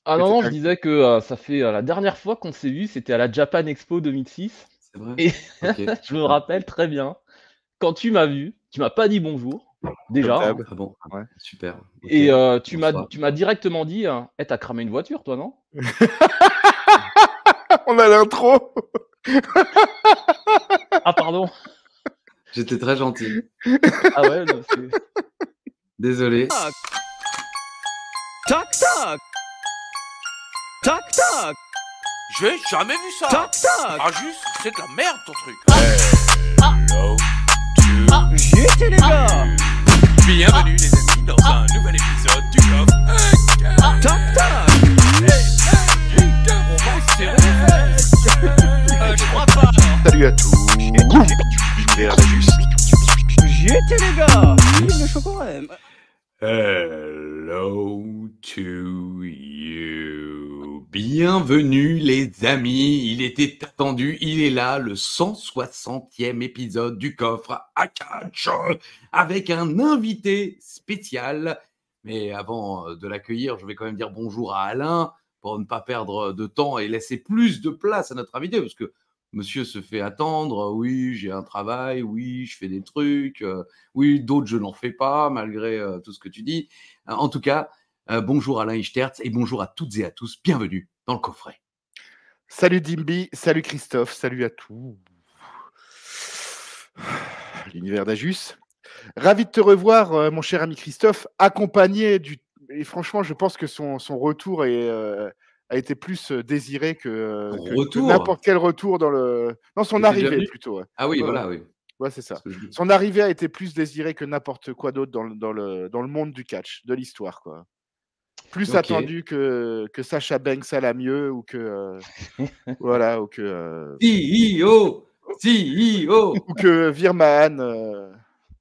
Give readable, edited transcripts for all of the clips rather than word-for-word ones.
Ah Que non, tu non, je disais que, ça fait, la dernière fois qu'on s'est vu, c'était à la Japan Expo 2006 C'est vrai? et OK. je me Ah, rappelle très bien, quand tu m'as vu, tu m'as pas dit bonjour, comme déjà, hein, d'hab. Ah bon? hein Ouais, super. OK. et Bonsoir. tu m'as directement dit, «Eh, tu as cramé une voiture toi, non?» On a l'intro. «Ah pardon, J'étais très gentil. ah ouais, non, c'est» Désolé. Toc toc. Toc toc. J'ai jamais vu ça. Toc toc. Ah juste, c'est de la merde ton truc. J'étais les gars. Bienvenue les amis dans un nouvel épisode du coffre. Toc toc. On va se serrer les fesses. Je crois pas. Salut à tous. L'univers juste. J'étais les gars. Vive le chocolat. Hello to you. Bienvenue les amis. Il était attendu. Il est là, le 160e épisode du coffre à catch avec un invité spécial. Mais avant de l'accueillir, je vais quand même dire bonjour à Alain pour ne pas perdre de temps et laisser plus de place à notre invité parce que monsieur se fait attendre. Oui, j'ai un travail. Oui, je fais des trucs. Oui, d'autres, je n'en fais pas, malgré tout ce que tu dis. En tout cas, bonjour Alain Ichtertz et bonjour à toutes et à tous. Bienvenue dans le coffret. Salut Dimby, salut Christophe, salut à tous. L'univers d'Ajus. Ravi de te revoir, mon cher ami Christophe, accompagné du... Et franchement, je pense que son retour a été plus désiré que n'importe quel retour dans le... Non, son arrivée plutôt. Ouais. Ah oui, Ouais, voilà, ouais. oui. Ouais, c'est ça. Son arrivée a été plus désirée que n'importe quoi d'autre dans le monde du catch, de l'histoire, quoi. Plus Ok. attendu que Sacha Banks à la mieux ou que voilà ou que CEO, CEO. ou que Virman.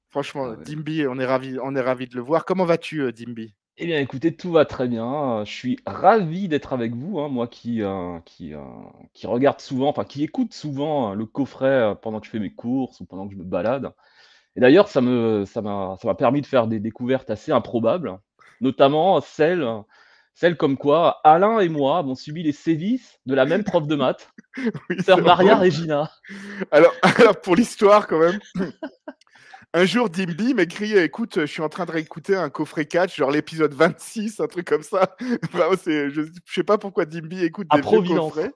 Franchement, Ah ouais. Dimby, on est ravi de le voir. Comment vas-tu, Dimby? Eh bien écoutez, tout va très bien, je suis ravi d'être avec vous, hein, moi qui regarde souvent, enfin qui écoute souvent, le coffret, pendant que je fais mes courses ou pendant que je me balade. Et d'ailleurs, ça m'a permis de faire des découvertes assez improbables, notamment celle comme quoi Alain et moi avons subi les sévices de la même prof de maths, Oui, sœur c'est Maria vrai. Regina. Alors pour l'histoire quand même, un jour Dimby m'écrit: «Écoute, je suis en train de réécouter un coffret catch, genre l'épisode 26, un truc comme ça». Vraiment, je sais pas pourquoi Dimby écoute À des vieux Providence. coffrets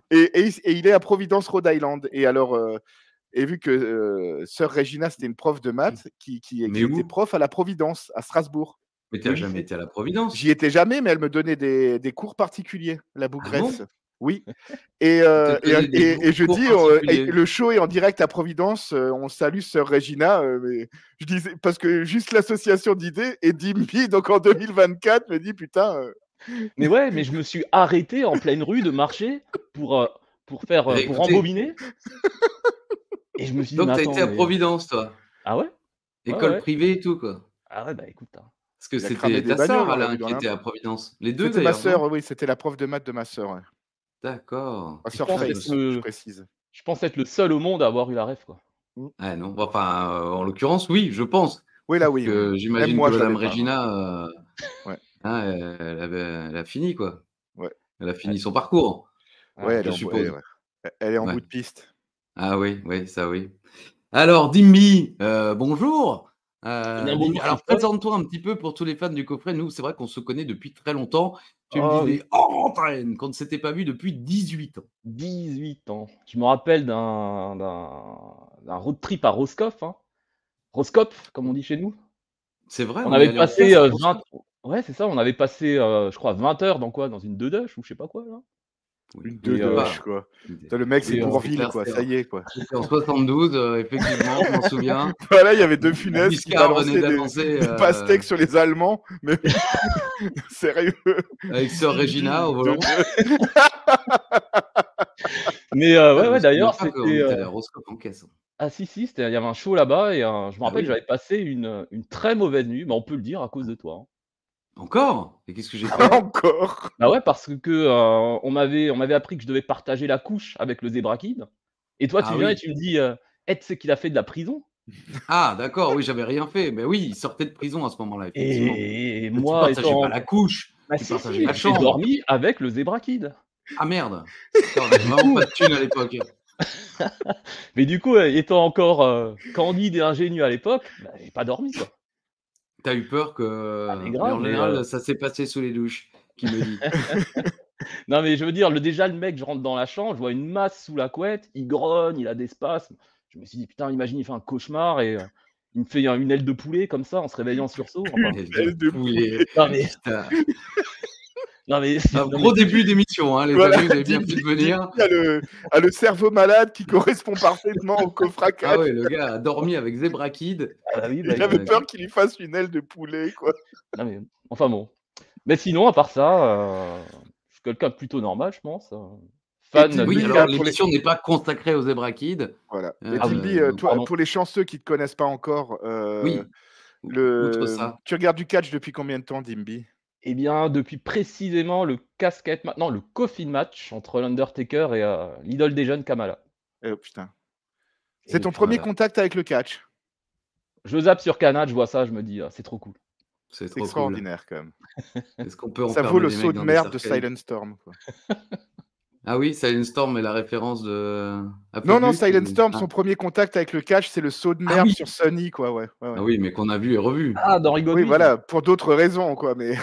et il est à Providence, Rhode Island et alors, et vu que, sœur Regina, c'était une prof de maths qui Mais était où? prof à la Providence, à Strasbourg. Mais tu Au n'as jamais lycée. été à la Providence? J'y étais jamais, mais elle me donnait des cours particuliers, la Ah bon? bougresse. Oui et Elle te donnait des je cours dis, particuliers? le show est en direct à Providence, on salue sœur Regina, mais je disais parce que juste l'association d'idées et Dimby donc en 2024 me dit: «Putain, Mais ouais, mais je me suis arrêté en pleine rue de marcher pour Écoutez, rembobiner et je me suis dit: «Mais donc tu as été attends, à mais» Providence, toi? ah ouais? Ouais, École ouais. privée et tout, quoi? Ah ouais, bah écoute, hein. Parce que il a cramé c'était des ta sœur, bagnoles, on l'a vu Alain, dans qui était à l'info». Providence. Les 2 C'était ma d'ailleurs, sœur, non? oui, c'était la prof de maths de ma sœur, ouais. D'accord. Ma Je sœur pense Ah, je me être Face, sou je le précise. je pense être le seul au monde à avoir eu la ref, quoi. Mmh. Ah non, bah, enfin, en l'occurrence, oui, je pense. Oui, là, oui, oui. Que Même j'imagine que moi, je l'avais madame pas, hein. Regina, Ouais, hein, elle a fini, quoi. ouais. Elle a Ouais. fini son parcours, Ouais, Ah, elle je est en bout ouais, suppose. ouais. Elle est en Ouais. bout de piste. Ah oui, oui, ça oui. Alors Dimmy, bonjour. eh bien Dimmy, bonjour alors Christophe. présente-toi un petit peu pour tous les fans du coffret. Nous, c'est vrai qu'on se connaît depuis très longtemps. Tu me Oh oui, disais hors antenne qu'on ne s'était pas vu depuis 18 ans. 18 ans. Je me rappelle d'un road trip à Roscoff, hein. Roscoff, comme on dit chez nous. C'est vrai, On on est avait allé en passé, caisse à 20 Roscoff? ouais, c'est ça, on avait passé, je crois 20 heures dans quoi? Dans une Deux-Deuch ou je sais pas quoi là Oui, Une je et deux sais doche, pas. quoi. C'était Putain, le mec, c'est et Bourvil, clair, quoi. Ça y est, quoi. c'était en 72, effectivement, je m'en souviens. Voilà, il y avait De Funès qui Giscard venait balançait d'annoncer, des pastèques sur les Allemands, mais sérieux. avec sœur Regina au volant. mais Ah, ouais, je me ouais, souviens d'ailleurs, pas qu'on c'était, était allé à Roscoff en caisse. ah si, si, c'était il y avait un show là-bas et je me Ah rappelle, oui? j'avais passé une très mauvaise nuit, bah, on peut le dire à cause de toi, hein. Encore? Et qu'est-ce que j'ai Ah ouais, fait? Encore. bah, ouais, parce que, on m'avait appris que je devais partager la couche avec le Zebra Kid et toi, tu Ah viens et oui. tu me dis: «Eh, tu sais qu'il a fait de la prison?» Ah d'accord, oui, j'avais rien fait. Mais oui, il sortait de prison à ce moment-là, effectivement. et Que tu moi partageais pas étant la couche. Bah qui si, partageait si, la j'ai chambre. dormi avec le Zebra Kid. Ah merde. Putain, on avait vraiment pas de thunes à l'époque. Mais du coup, étant encore, candide et ingénu à l'époque, bah, j'ai pas dormi, quoi. T'as eu peur Ah mais que... Mais grave, en général, ça s'est passé sous les douches, qui me dit. non mais je veux dire, déjà le mec, je rentre dans la chambre, je vois une masse sous la couette, il grogne, il a des spasmes. Je me suis dit: «Putain, imagine, il fait un cauchemar et il me fait une aile de poulet comme ça en se réveillant en sursaut». Enfin, Aile Aile de poulet. non mais Putain. non mais Un non mais gros début d'émission, hein, les Voilà, amis, vous avez bien Dimby fait de venir. a le cerveau malade qui correspond parfaitement au coffre à Ah catch. ouais, le gars a dormi avec Zebra Kid. ah bah oui, bah J'avais écoute, peur qu'il lui fasse une aile de poulet, quoi. non mais enfin bon. Mais sinon, à part ça, je suis quelqu'un de plutôt normal, je pense, Et fan Dimby, Oui, de alors pour les... l'émission n'est pas consacrée aux Zebra Kid. Voilà. Et ah oui, Dimby, Donc, toi, pardon. pour les chanceux qui ne te connaissent pas encore, oui, outre ça. tu regardes du catch depuis combien de temps, Dimby? Eh bien, depuis précisément le le coffin match entre l'Undertaker et l'idole des jeunes, Kamala. Oh putain. Et C'est ton puis premier voilà. contact avec le catch. je zappe sur Canal, je vois ça, je me dis: «Ah, c'est trop cool». C'est C'est trop cool. extraordinaire, quand même. Est-ce qu'on peut Ça vaut enfermer le les saut mecs de dans des merde de cercueils? Silent Storm, quoi. Ah oui, Silent Storm est la référence de... Non, non, Aphobus Silent ou... Storm, Ah. son premier contact avec le catch, c'est le saut de Ah merde oui. sur Sunny, quoi, ouais. Ah oui, mais qu'on a vu et revu. Ah, dans Rigaud de Oui, Nuit. voilà, pour d'autres raisons, quoi, mais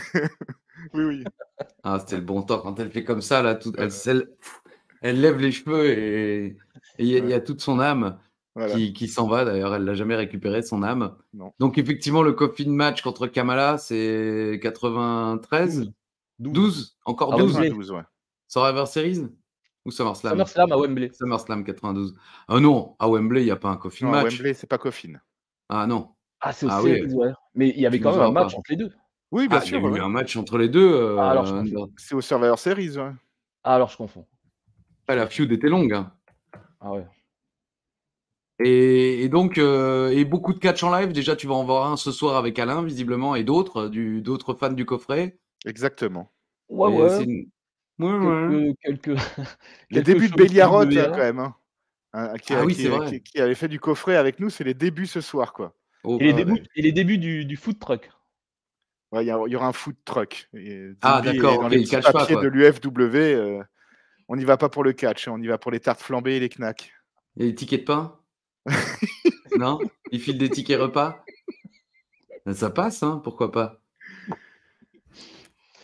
oui, oui. Ah, c'était le bon temps. Quand elle fait comme ça, là, elle lève les cheveux et il y a toute son âme Voilà. qui s'en va. D'ailleurs, elle l'a jamais récupéré, son âme. Non. Donc, effectivement, le coffin match contre Kamala, c'est 93 12 Encore Ah, 12 Wembley. 92, ouais. Survivor Series ou SummerSlam? SummerSlam à Wembley. SummerSlam 92. Ah non, à Wembley, il n'y a pas un coffin Non, à match. Wembley, c'est pas Coffin. Ah non. Ah, c'est au Ah oui. Series, ouais. Mais il y avait Tu quand nous même un auras match pas. entre les deux. Oui, bien Ah, il y sûr. a eu ouais. un match entre les deux. Ah, alors je confonds. C'est au Survivor Series, ouais. Ah, alors je confonds. La feud était longue. Hein. Ah ouais. Et donc, et beaucoup de catch en live. Déjà, tu vas en voir un ce soir avec Alain, visiblement, et d'autres fans du coffret. Ouais, Et ouais. c'est une- Ouais, ouais. Quelques Les quelques débuts de choses Béliarotte, WA. quand même. Hein. Ah oui, c'est vrai. Qui avait fait du coffret avec nous, c'est les débuts ce soir, quoi. Oh, Et ouais. les débuts du food truck. Ouais, il y aura un food truck. Et Ah, Dimby d'accord, est dans ok, les il petits cache pas, papiers quoi. de l'UFW. On n'y va pas pour le catch, hein, on y va pour les tartes flambées et les knacks. Il y a des tickets de pain? Non? Il file des tickets repas? Ça passe, hein, pourquoi pas?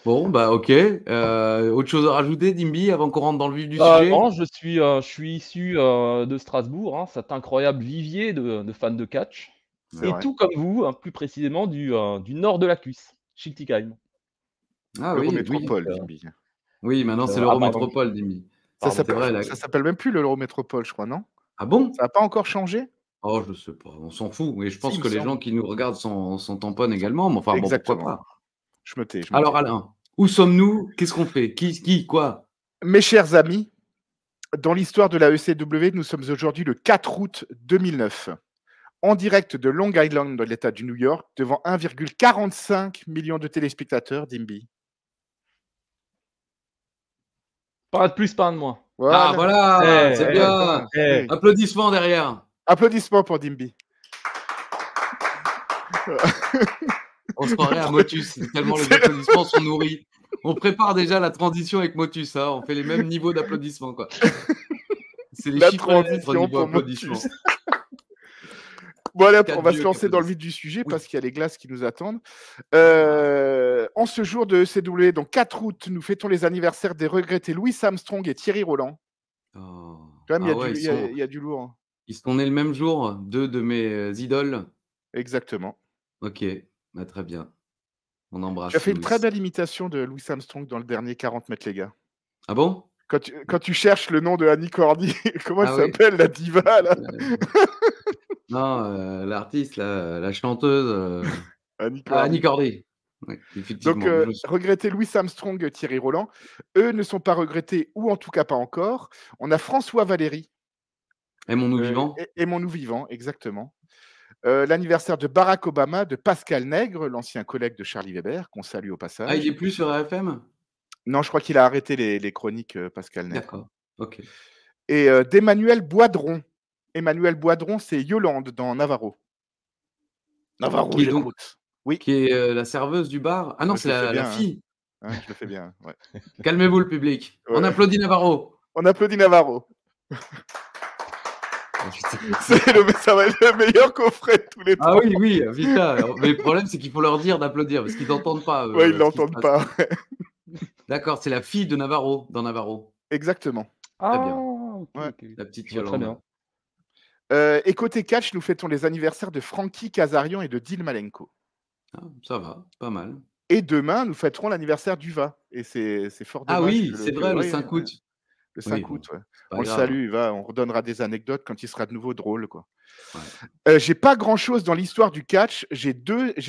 Bon, bah ok. Autre chose à rajouter, Dimby, avant qu'on rentre dans le vif du sujet? Non, je suis issu de Strasbourg, hein, cet incroyable vivier de fans de catch. C'est Et vrai. tout comme vous, hein, plus précisément du nord de la cuisse, Schiltigheim. Ah oui, oui. Eurométropole, Dimby. Oui, maintenant c'est pardon. l'Eurométropole, Dimby. Ça C'est vrai, là. s'appelle même plus l'Eurométropole, je crois, non? Ah bon? Ça n'a pas encore changé? Oh, je sais pas, on s'en fout. Et je pense Si, il que me les semble. gens qui nous regardent s'en tamponnent également, mais enfin bon, pourquoi Exactement. pas. Je me tais. Alors Alain, où sommes-nous? Qu'est-ce qu'on fait? Qui? Quoi? Mes chers amis, dans l'histoire de la ECW, nous sommes aujourd'hui le 4 août 2009, en direct de Long Island, dans l'État du New York, devant 1,45 million de téléspectateurs, Dimby. Pas un de plus, pas un de moins. Ah voilà, c'est bien. Eh. Applaudissements derrière. Applaudissements pour Dimby. On se croirait à Motus, tellement les applaudissements sont nourris. On prépare déjà la transition avec Motus, hein. On fait les mêmes niveaux d'applaudissements, quoi. C'est les La chiffres lettres au transition niveau pour applaudissements. Motus. Bon, allez, on va se vieux lancer qui dans le applaudissent. vif du sujet Oui. parce qu'il y a les glaces qui nous attendent. En ce jour de ECW, donc 4 août, nous fêtons les anniversaires des regrettés Louis Armstrong et Thierry Roland. Oh. Quand même, Ah ouais, il y a du lourd. Hein. ils sont nés le même jour, deux de mes idoles. Exactement. Ok, bah, très bien. On embrasse. Tu as fait une Louis. très belle imitation de Louis Armstrong dans le dernier 40 mètres, les gars. Ah bon? Quand tu cherches le nom de Annie Cordy, comment elle Ah oui. s'appelle, la diva, là? Non, l'artiste, la chanteuse. Annie Cordy. Annie Cordy. Oui, effectivement. Donc, regretter Louis Armstrong, Thierry Roland. Eux ne sont pas regrettés, ou en tout cas pas encore. On a François Valéry. Aimons-nous vivants. Aimons-nous vivants, exactement. L'anniversaire de Barack Obama, de Pascal Nègre, l'ancien collègue de Charlie Weber, qu'on salue au passage. Ah, il est plus sur RFM? Non, je crois qu'il a arrêté les chroniques, Pascal Nègre. D'accord, ok. Et d'Emmanuel Boidron. Emmanuel Boidron, c'est Yolande dans Navarro. Navarro, Qui est donc- j'écoute. Oui. Qui est la serveuse du bar? Ah non, Ouais, c'est je le fais la bien, fille. hein, je le fais bien. Ouais. Calmez-vous le public. On Ouais. applaudit Navarro. On applaudit Navarro. Ça va être le meilleur coffret de tous les temps. Ah oui, oui, putain. Mais le problème, c'est qu'il faut leur dire d'applaudir parce qu'ils n'entendent pas. Ouais, ils ce qui se l'entendent passe. pas. D'accord, c'est la fille de Navarro, dans Navarro. Exactement. Très bien. Ok, Ouais. ok. La petite Je vois très Yolande. bien. Et côté catch, nous fêtons les anniversaires de Frankie Kazarian et de Dean Malenko. Ah, ça va, pas mal. Et demain, nous fêterons l'anniversaire d'Uva. Et c'est fort Ah dommage. oui, c'est vrai, le oui, 5 ouais, août. le 5 Oui, bon, août, ouais. c'est pas On le grave. salue, Uva. On redonnera des anecdotes quand il sera de nouveau drôle, quoi. Ouais. J'ai pas grand-chose dans l'histoire du catch. J'ai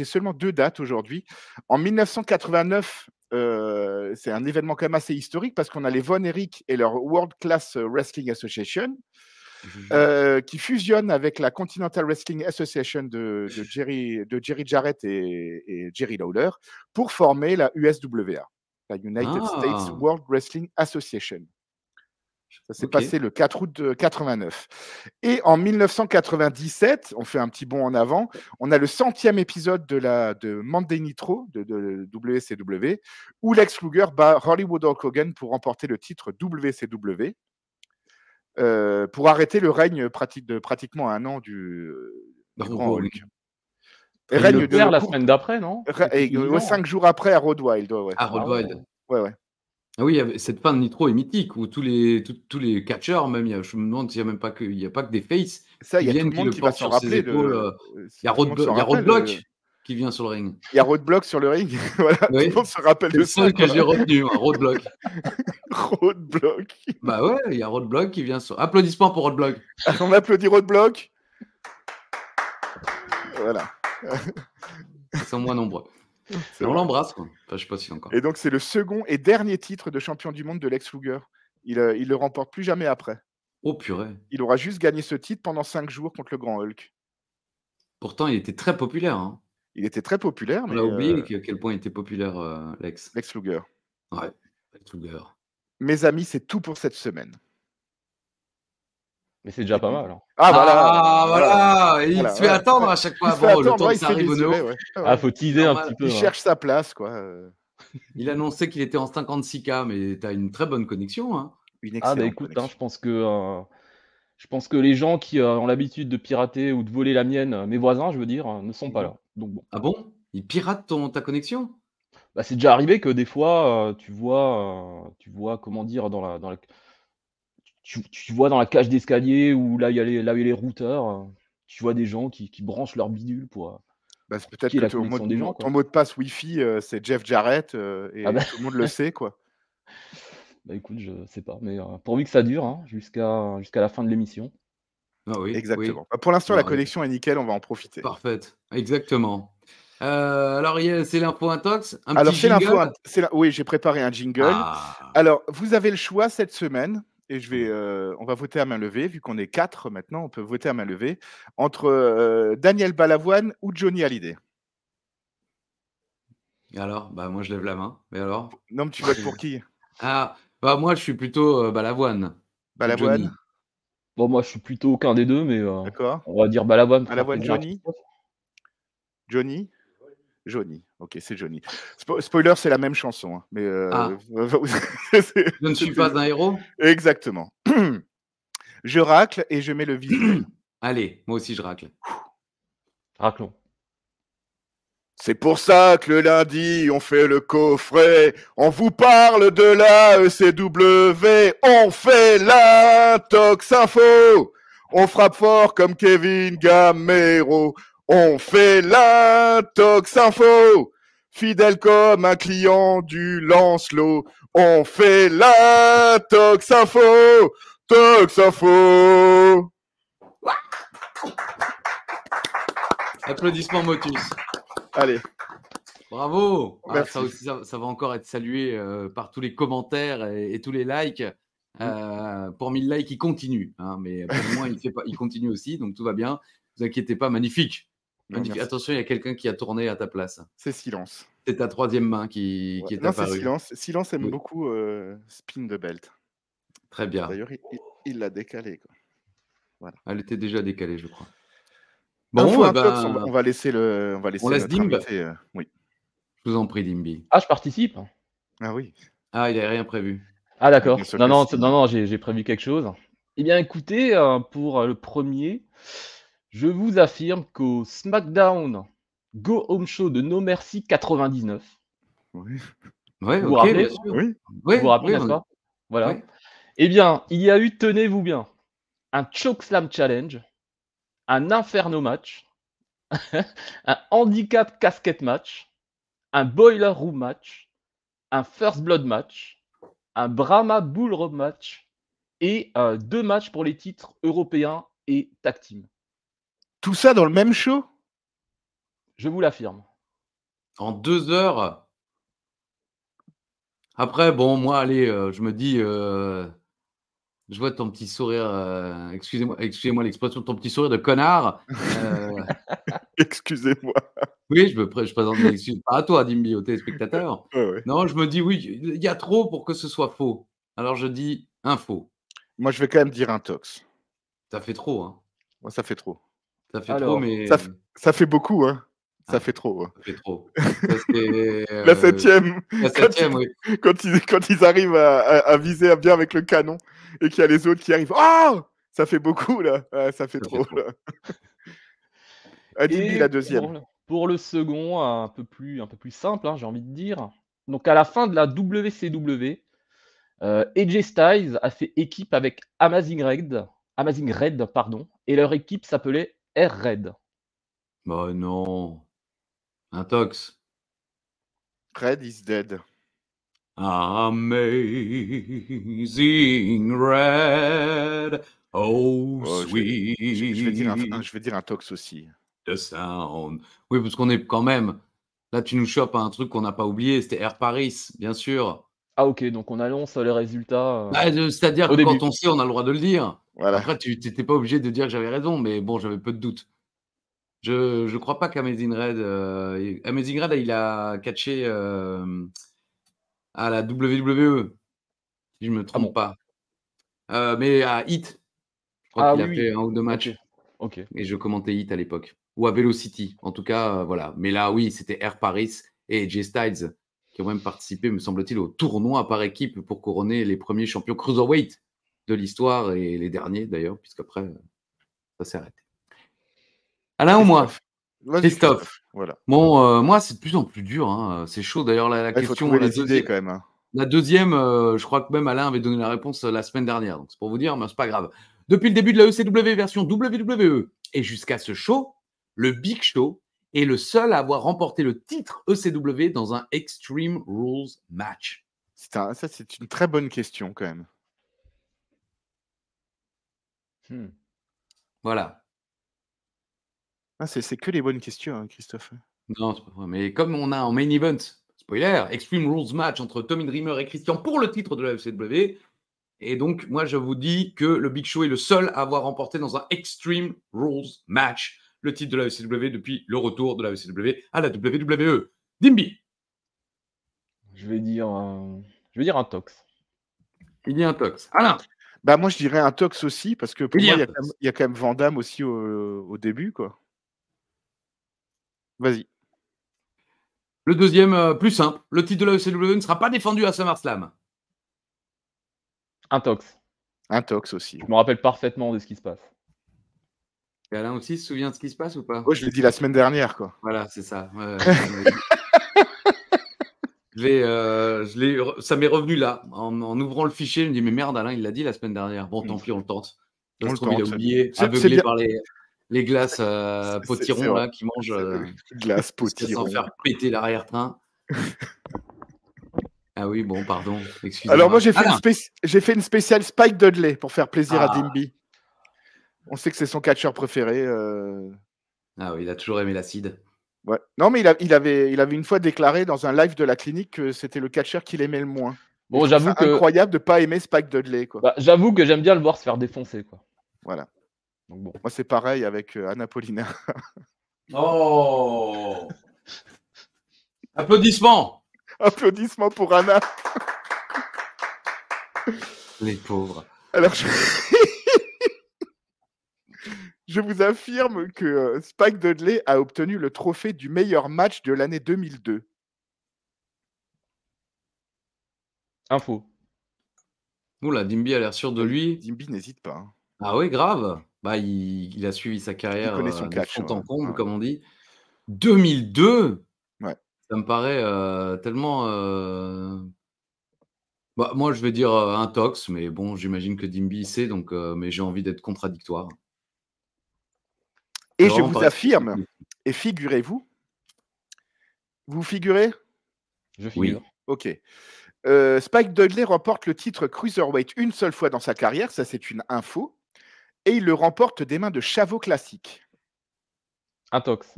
seulement 2 dates aujourd'hui. En 1989, c'est un événement quand même assez historique parce qu'on a les Von Erich et leur World Class Wrestling Association qui fusionnent avec la Continental Wrestling Association de Jerry Jarrett et Jerry Lawler pour former la USWA, la United States Ah, World Wrestling Association. Ça s'est ok. passé le 4 août de 89. Et en 1997, on fait un petit bond en avant, on a le 100e épisode de Monday Nitro de WCW, où Lex Luger bat Hollywood Hulk Hogan pour remporter le titre WCW, pour arrêter le règne de pratiquement un an du grand Hulk. Il Règne le perd la court- semaine d'après, non? Quelque chose du genre. 5 jours après à Road Wild. Ouais. Ah, Road Ah ouais. Wild. Ouais. Ah oui, cette fin de Nitro est mythique où tous les catcheurs, même, je me demande s'il n'y a même pas que, il y a pas que des faces Ça, qui il y a tout viennent, le qui monde le qui va portent s'en sur ses rappeler. épaules. Il y a Tout le monde s'en rappelle, Roadblock qui vient sur le ring. Il y a Roadblock sur le ring. Voilà, Oui. tout le monde se rappelle C'est de le ça. seul que j'ai retenu, hein, Roadblock. Roadblock. Bah ouais, il y a Roadblock qui vient sur. Applaudissements pour Roadblock. On applaudit Roadblock. Voilà. Ils sont moins nombreux. C'est On vrai. l'embrasse, quoi. Enfin, je sais pas si encore. Et donc, c'est le second et dernier titre de champion du monde de Lex Luger. Il le remporte plus jamais après. Oh purée. Il aura juste gagné ce titre pendant 5 jours contre le grand Hulk. Pourtant, il était très populaire. Hein. Il était très populaire, On mais a oublié à quel point il était populaire, Lex. Lex Luger. Ouais, Lex Luger. Mes amis, c'est tout pour cette semaine. Mais c'est déjà pas mal. Hein. Ah, voilà. Et il Voilà, se fait ouais. attendre à chaque Il fois. se fait Bon, le attendre, temps ouais, que il se ça fait arrive au désirer, néo. ouais. Ah, faut teaser un normal. petit peu. Il hein. cherche sa place, quoi. Il annonçait qu'il était en 56K, mais tu as une très bonne connexion. Hein. Une Ah bah excellente écoute, hein, connexion. je pense que les gens qui ont l'habitude de pirater ou de voler la mienne, mes voisins, je veux dire, ne sont pas là. Donc bon. Ah bon? Il pirate ta connexion? Bah, c'est déjà arrivé que des fois, tu vois, comment dire, tu vois dans la cage d'escalier où là il y a les routeurs, tu vois des gens qui branchent leur bidule pour Bah, c'est peut-être piquer que la connexion des gens, quoi. ton mot de passe Wi-Fi, c'est Jeff Jarrett, et Ah bah. tout le monde le sait, quoi. Bah écoute, je sais pas, mais pourvu que ça dure hein, jusqu'à la fin de l'émission. Ah oui. Exactement. Oui. Bah, pour l'instant, Bon, la ouais. connexion est nickel, on va en profiter. Parfaite. Exactement. Alors, c'est l'info intox. Un Alors, petit c'est jingle. l'info. Oui, j'ai préparé un jingle. Ah. Alors, vous avez le choix cette semaine, et on va voter à main levée, vu qu'on est 4 maintenant, on peut voter à main levée, entre Daniel Balavoine ou Johnny Hallyday. Et alors, bah moi je lève la main. Mais alors? Non, mais tu votes pour qui? Ah, bah moi je suis plutôt Balavoine. Balavoine. Johnny. Bon, moi je suis plutôt aucun des deux, mais D'accord. on va dire Balavoine. pour faire Balavoine, plaisir à Johnny. Christophe. Johnny. Johnny. Ok, c'est Johnny. Spoiler, c'est la même chanson, hein, mais Ah. c'est- Je ne suis pas un héros. Exactement. Je racle et je mets le visuel. Allez, moi aussi je racle. Raclons. C'est pour ça que le lundi, on fait le coffret. On vous parle de la ECW. On fait l'intox info. On frappe fort comme Kevin Gamero. On fait l'intox info. Fidèle comme un client du Lancelot. On fait l'intox info. Tox info. Applaudissements Motus. Allez. Bravo. Ah, Merci. ça aussi, ça va encore être salué par tous les commentaires et tous les likes. Pour 1000 likes, il continue. Hein, mais pour le moins, il continue aussi, donc tout va bien. Ne vous inquiétez pas, magnifique. Non, Magnifique. merci. Attention, il y a quelqu'un qui a tourné à ta place. C'est Silence. C'est ta troisième main qui est Non, c'est apparue. Silence. Silence aime Oui. beaucoup Spin the Belt. Très bien. D'ailleurs, il l'a décalé, quoi. Elle était déjà décalée, je crois. Info Bon, intox, on va laisser on laisse notre Dimb. invité, oui. Je vous en prie, Dimby. Ah, je participe. Ah oui. Ah, il avait rien prévu. Ah d'accord. Bien sûr Non, que non, si. non, j'ai prévu quelque chose. Eh bien écoutez, pour, le premier, je vous affirme qu'au SmackDown Go Home Show de No Mercy 99, Oui. Ouais, vous vous OK, bien rappelez? sûr. Oui. Vous vous Oui, rappelez, oui, n'est-ce pas? Voilà. ouais. Eh bien, il y a eu, tenez-vous bien, un Chokeslam Challenge, un Inferno match, un Handicap Casket match, un Boiler Room match, un First Blood match, un Brahma Bull Rope match et 2 matchs pour les titres européens et tag team. Tout ça dans le même show? Je vous l'affirme. En 2 heures. Après, bon, moi, allez, je me dis, je vois ton petit sourire, excusez-moi l'expression, ton petit sourire de connard. Excusez-moi. Oui, je présente mes excuses, pas à toi, Dimby, aux téléspectateurs. Ouais, ouais. Non, je me dis: «Oui, il y a trop pour que ce soit faux». Alors je dis: un faux. Moi, je vais quand même dire un tox. Ça fait trop, hein. Moi, ça fait trop. Ça fait trop, Alors, mais Ça fait beaucoup, hein. Ça ah, fait trop, hein. ça fait trop. Ça, c'est, La 7e, la quand 7e, oui. quand ils arrivent à viser bien avec le canon et qu'il y a les autres qui arrivent. Oh! Ça fait beaucoup, là. Ah, ça fait Ça fait trop, trop. là. Adimbi, et la 2e. pour le second, un peu plus simple, hein, j'ai envie de dire. Donc à la fin de la WCW, AJ Styles a fait équipe avec Amazing Red, pardon, et leur équipe s'appelait Air Red. Bah non, un tox. Red is dead. Amazing Red, oh Oh, sweet je vais dire un tox aussi. the sound. Oui, parce qu'on est quand même. Là, tu nous chopes un truc qu'on n'a pas oublié, c'était Air Paris, bien sûr. Ah OK, donc on annonce les résultats, Bah, c'est-à-dire au que début. quand on sait, on a le droit de le dire. Voilà. Après, tu n'étais pas obligé de dire que j'avais raison, mais bon, j'avais peu de doutes. Je crois pas qu'Amazing Red, Amazing Red, il a catché à la WWE, si je me Ah trompe bon? pas. Mais à Hit, je crois Ah qu'il oui, a oui. fait 1 ou 2 OK, matchs OK. et je commentais Hit à l'époque. Ou à Velocity, en tout cas, voilà. Mais là, oui, c'était Air Paris et AJ Styles qui ont même participé, me semble-t-il, au tournoi par équipe pour couronner les premiers champions cruiserweight de l'histoire et les derniers d'ailleurs, puisqu'après, ça s'est arrêté. Alain ou moi? Christophe. Vas-y, Christophe. Christophe. Voilà. Bon, moi, c'est de plus en plus dur, hein. C'est chaud d'ailleurs la Il faut question, trouver les idées quand même, hein. la deuxième, je crois que même Alain avait donné la réponse la semaine dernière, donc c'est pour vous dire, mais c'est pas grave. Depuis le début de la ECW version WWE et jusqu'à ce show, le Big Show est le seul à avoir remporté le titre ECW dans un Extreme Rules match. Ça, c'est une très bonne question quand même. Mmh. Voilà. Ah, c'est que les bonnes questions, hein, Christophe. Non, c'est pas vrai, mais comme on a en main event, spoiler, Extreme Rules match entre Tommy Dreamer et Christian pour le titre de la ECW, et donc moi je vous dis que le Big Show est le seul à avoir remporté dans un Extreme Rules match le titre de la ECW depuis le retour de la ECW à la WWE. Dimby, Je vais dire un tox. il y a un tox. Alain, Bah, moi, je dirais un tox aussi, parce que pour il y moi, a il y un a quand même, tox. il y a quand même Van Damme aussi au début, quoi. Vas-y. Le deuxième, plus simple, le titre de la ECW ne sera pas défendu à SummerSlam. Un tox. Un tox aussi. Je me rappelle parfaitement de ce qui se passe. Et Alain aussi se souvient de ce qui se passe ou pas? Oh, je l'ai dit la semaine dernière, quoi. Voilà, c'est ça. Ouais, ça m'est revenu là, en ouvrant le fichier, je me dis mais merde, Alain, il l'a dit la semaine dernière. Bon, tant pis, on le tente. Ça On se le trouve, il a tente. oublié, C'est aveuglé bien. par les glaces C'est potirons vrai. là qui mangent Glace, jusqu'à s'en potiron. faire péter l'arrière-train. Ah oui, bon, pardon, excusez-moi. Alors moi, j'ai Alain. fait une spéciale Spike Dudley pour faire plaisir à Ah. Dimby. On sait que c'est son catcheur préféré. Ah oui, il a toujours aimé l'acide. Ouais. Non, mais il avait une fois déclaré dans un live de la clinique que c'était le catcheur qu'il aimait le moins. Bon, Je trouve j'avoue ça que incroyable de pas aimer Spike Dudley, quoi. bah, j'avoue que j'aime bien le voir se faire défoncer, quoi. Voilà. Donc bon. Moi, c'est pareil avec Anna Paulina. Oh. Applaudissements. Applaudissements pour Anna. Les pauvres. Alors, je vous affirme que Spike Dudley a obtenu le trophée du meilleur match de l'année 2002. Info. Oula, Dimby a l'air sûr de lui. Dimby n'hésite pas. Hein. Ah oui, grave. Bah, il a suivi sa Il carrière connaît son de catch. fond en comble, Ouais. comme on dit. 2002. Ouais. Ça me paraît tellement. Bah, moi, je vais dire un tox, mais bon, j'imagine que Dimby sait, donc, mais j'ai envie d'être contradictoire. Et C'est je vraiment vous pareil. affirme, et figurez-vous, vous figurez? Je Oui. figure. Ok. Spike Dudley remporte le titre Cruiserweight une seule fois dans sa carrière, ça c'est une info, et il le remporte des mains de Chavo Classic. Intox.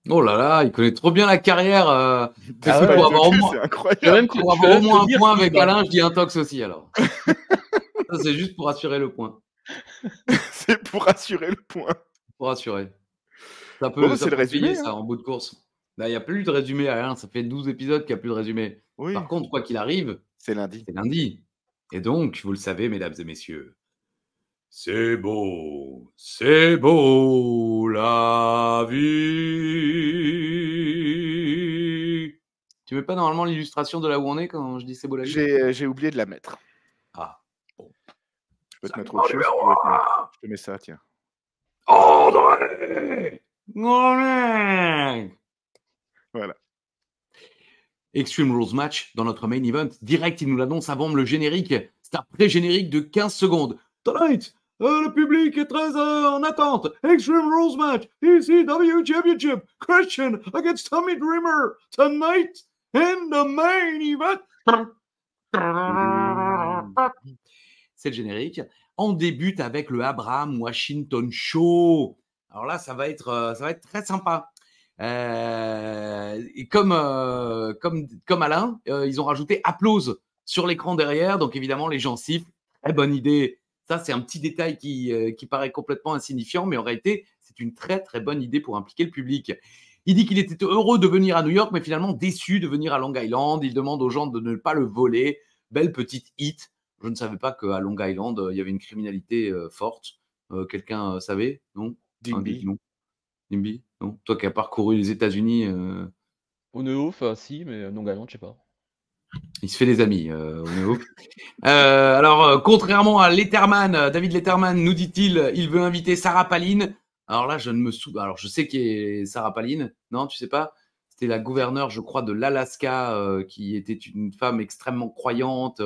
Oh là là, il connaît trop bien la carrière. De Ah Spike ouais, pour avoir au Dudley, moins, c'est Je incroyable. peux même pour je avoir peux au même moins te un dire point qui avec bat. Alain, je dis un tox aussi alors. Ça, c'est juste pour assurer le point. C'est pour assurer le point. Pour assurer. Ça Bon, peut, c'est ça le peut payer résumé. ça Hein. en bout de course. Là, il n'y a plus de résumé, Alain. Ça fait 12 épisodes qu'il n'y a plus de résumé. Oui, Par contre, quoi qu'il arrive, c'est lundi. c'est lundi. Et donc, vous le savez, mesdames et messieurs, c'est beau la vie. Tu mets pas normalement l'illustration de là où on est quand je dis c'est beau la vie? J'ai oublié de la mettre. Ah, bon. Je peux te mettre autre chose. Je te mets ça, tiens. André! André! Voilà. Extreme Rules Match dans notre main event. Direct, il nous l'annonce avant le générique. C'est un pré-générique de 15 secondes. Tonight, le public est très en attente. Extreme Rules Match, ECW Championship, Christian against Tommy Dreamer. Tonight, in the main event. C'est le générique. On débute avec le Abraham Washington Show. Alors là, ça va être très sympa. Et comme Alain, ils ont rajouté applause sur l'écran derrière, donc évidemment les gens sifflent. Très bonne idée. Ça, c'est un petit détail qui paraît complètement insignifiant, mais en réalité, c'est une très très bonne idée pour impliquer le public. Il dit qu'il était heureux de venir à New York, mais finalement déçu de venir à Long Island. Il demande aux gens de ne pas le voler. Belle petite hit. Je ne savais pas qu'à Long Island, il y avait une criminalité forte. Quelqu'un savait? Non? Dimby. Non. Dimby? Non? Toi qui as parcouru les États-Unis, Oneof, si, mais Long Island, je sais pas. il se fait des amis, Oneof. Alors, contrairement à Letterman, David Letterman, nous dit-il, il veut inviter Sarah Palin. Alors là, je ne me souviens. Alors, je sais qui est Sarah Palin. Non, tu sais pas? C'était la gouverneure, je crois, de l'Alaska, qui était une femme extrêmement croyante.